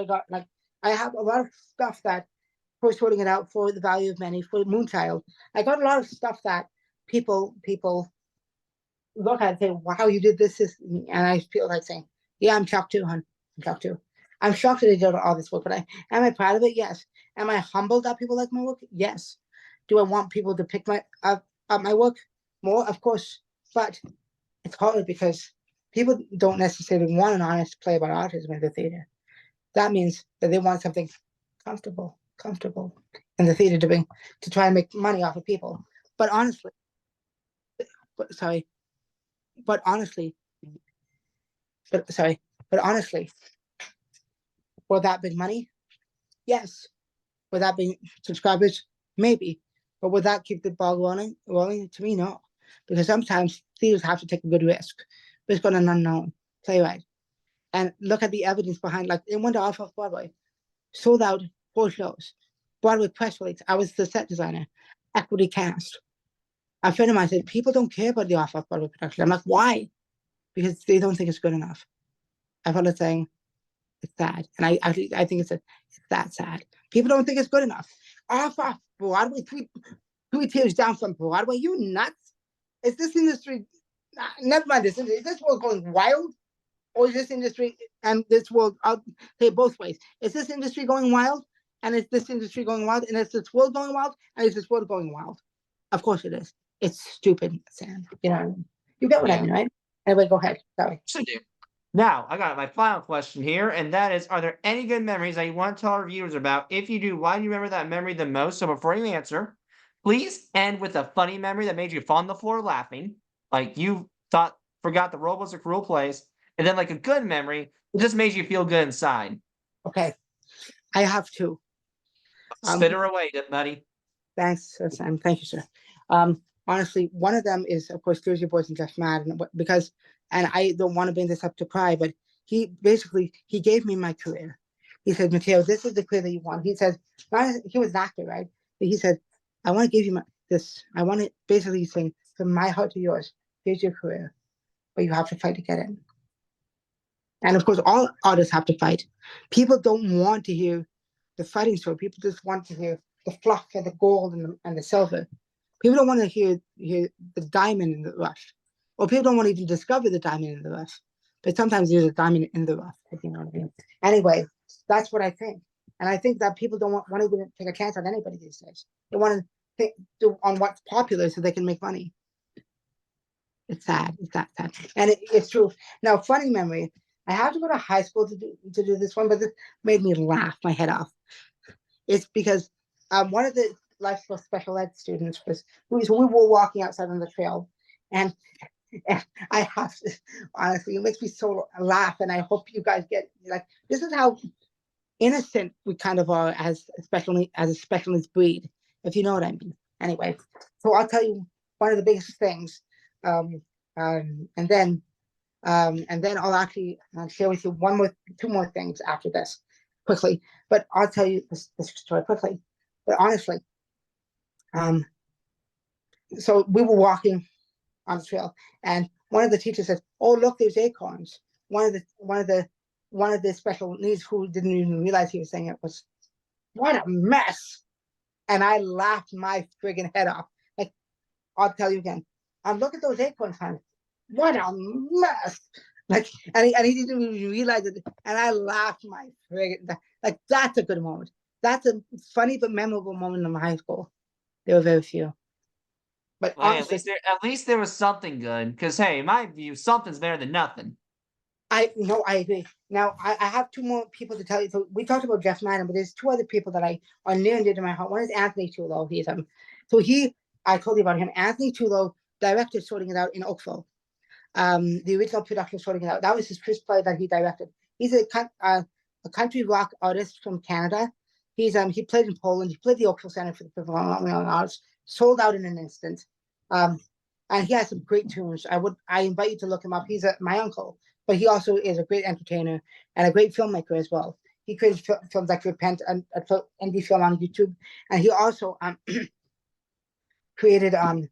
Speaker 2: I have a lot of stuff that, for sorting it out, for the value of many, for Moonchild. I got a lot of stuff that people look at and say, "Wow, you did this," and I feel like saying, "Yeah, I'm shocked too, hon. I'm shocked too. I'm shocked that I did all this work, but am I proud of it? Yes. Am I humbled that people like my work? Yes. Do I want people to pick up my work more? Of course. But it's hard because people don't necessarily want an honest play about autism in the theater. That means that they want something comfortable in the theater to try and make money off of people. But honestly, but honestly, will that bring money? Yes. Will that bring subscribers? Maybe. But will that keep the ball rolling? To me, no. Because sometimes theaters have to take a good risk. Risk on an unknown playwright. And look at the evidence behind, like, it went off Broadway, sold out 4 shows. Broadway press release. I was the set designer. Equity cast. A friend of mine said, people don't care about the off Broadway production. I'm like, why? Because they don't think it's good enough. I felt like saying, it's sad. And I think it's that sad. People don't think it's good enough. Off Broadway, three tiers down from Broadway. You nuts? Is this industry, never mind this industry, is this world going wild? Or is this industry and this world, I'll say it both ways. Is this industry going wild? And is this industry going wild? And is this world going wild? And is this world going wild? Of course it is. It's stupid, Sam. You know what I mean? You get what I mean, right? Anyway, go ahead. Sorry.
Speaker 1: Should do. Now, I got my final question here, and that is, are there any good memories that you want to tell our viewers about? If you do, why do you remember that memory the most? So before you answer, please end with a funny memory that made you fall on the floor laughing, like you forgot the world was a cruel place, and then like a good memory that just made you feel good inside.
Speaker 2: Okay. I have 2.
Speaker 1: Spit her away, buddy.
Speaker 2: Thanks, Sam. Thank you, sir. Honestly, one of them is, of course, Jersey Boys and Just Mad, and I don't want to bring this up to cry, but he gave me my career. He said, Matteo, this is the career that you want. He said, he was an actor, right? But he said, I want to give you this. I want it, basically saying, from my heart to yours, here's your career, but you have to fight to get it. And of course, all artists have to fight. People don't want to hear the fighting story. People just want to hear the fluff and the gold and the silver. People don't want to hear the diamond in the rough. Or people don't want to even discover the diamond in the rough. But sometimes there's a diamond in the rough, if you know what I mean. Anyway, that's what I think. And I think that people don't want to take a chance on anybody these days. They want to think on what's popular so they can make money. It's sad. It's that sad. And it's true. Now, funny memory. I have to go to high school to do this one, but this made me laugh my head off. It's because one of the life skill special ed students we were walking outside on the trail, and I have to, honestly, it makes me so laugh, and I hope you guys get, like, this is how innocent we kind of are as a special needs breed, if you know what I mean. Anyway, so I'll tell you one of the biggest things, and then I'll actually share with you 2 more things after this quickly. But I'll tell you this story quickly. But honestly, so we were walking on the trail, and one of the teachers said, "Oh, look, there's acorns." One of the special needs who didn't even realize he was saying it was, "What a mess!" And I laughed my friggin' head off. Like, I'll tell you again. Look at those acorns, honey. what a mess. Like, and he didn't even realize it. And I laughed my friggin', like, that's a good moment. That's a funny but memorable moment in my high school. There were very few. But
Speaker 1: Well, hey,
Speaker 2: honestly,
Speaker 1: at least there was something good. Because hey, in my view, something's better than nothing.
Speaker 2: I agree. Now I have two more people to tell you. So we talked about Jeff Madden, but there's two other people that are near and dear to my heart. One is Anthony Tulo. I told you about him. Anthony Tulo directed Sorting It Out in Oakville. The original production of Sorting It Out. That was his first play that he directed. He's a country rock artist from Canada. He played in Poland. He played the Oakville Center for the Performing Arts. Sold out in an instant. And he has some great tunes. I invite you to look him up. He's my uncle, but he also is a great entertainer and a great filmmaker as well. He created films like Repent and indie film on YouTube, and he also created an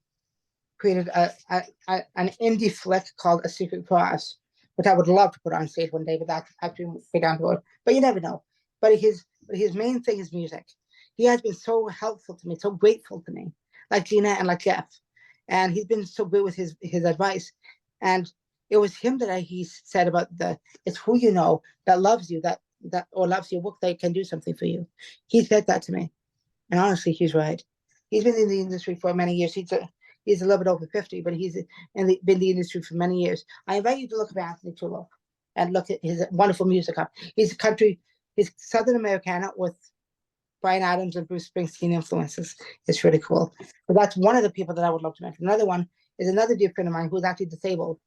Speaker 2: indie flick called A Secret Cross, which I would love to put on stage one day, but that's actually way down the road. But you never know. But his main thing is music. He has been so helpful to me, so grateful to me, like Gina and like Jeff. And he's been so good with his advice. And it was him that he said about it's who you know that loves you, that or loves your work, that can do something for you. He said that to me. And honestly, he's right. He's been in the industry for many years. He's a little bit over 50, but been in the industry for many years. I invite you to look at Anthony Tulo and look at his wonderful music. He's Southern Americana with Bryan Adams and Bruce Springsteen influences. It's really cool. But that's one of the people that I would love to mention. Another one is another dear friend of mine who's actually disabled,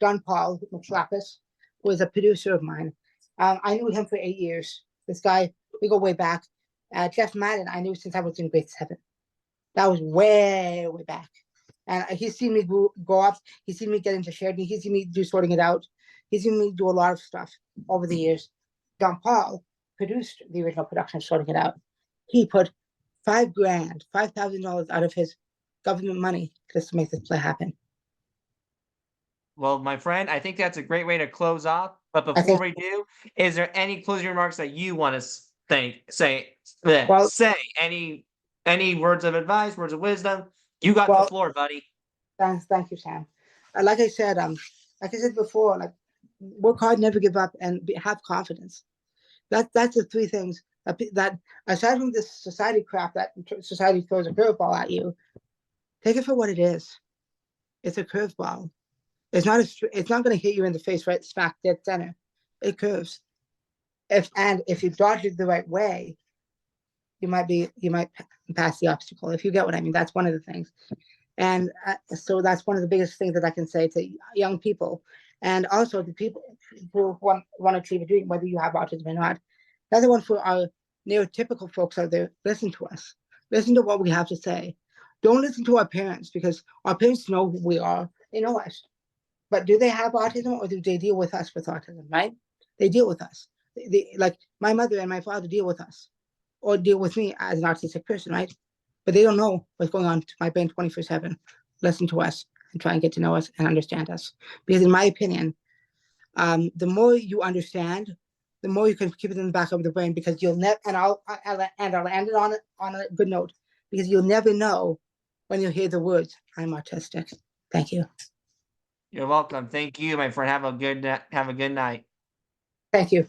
Speaker 2: John Paul McFlappis, who is a producer of mine. I knew him for 8 years. This guy, we go way back. Jeff Madden, I knew since I was in grade 7. That was way, way back. And he's seen me grow up. He's seen me get into Sheridan. He's seen me do Sorting It Out. He's seen me do a lot of stuff over the years. John Paul produced the original production of Sorting It Out. He put $5,000 out of his government money just to make this play happen.
Speaker 1: Well, my friend, I think that's a great way to close off. But before we do, is there any closing remarks that you want to say? Any words of advice, words of wisdom? You got the floor, buddy.
Speaker 2: Thank you, Sam. Like I said before, like, work hard, never give up, and have confidence. That's the three things that aside from this society crap that society throws a curveball at you, take it for what it is. It's a curveball. It's not going to hit you in the face right smack dead center. It curves. If you dodge it the right way, you might pass the obstacle. If you get what I mean, that's one of the things. And so that's one of the biggest things that I can say to young people, and also to people who want to achieve a dream, whether you have autism or not. Another one for our neurotypical folks out there: listen to us. Listen to what we have to say. Don't listen to our parents, because our parents know who we are. They know us. But do they have autism, or do they deal with us with autism, right? They deal with us. Like my mother and my father deal with us, or deal with me as an autistic person, right? But they don't know what's going on to my brain 24/7. Listen to us and try and get to know us and understand us. Because in my opinion, the more you understand, the more you can keep it in the back of the brain, because you'll never, and I'll end it on a good note, because you'll never know when you hear the words, "I'm autistic." Thank you.
Speaker 1: You're welcome. Thank you, my friend. Have a good night.
Speaker 2: Thank you.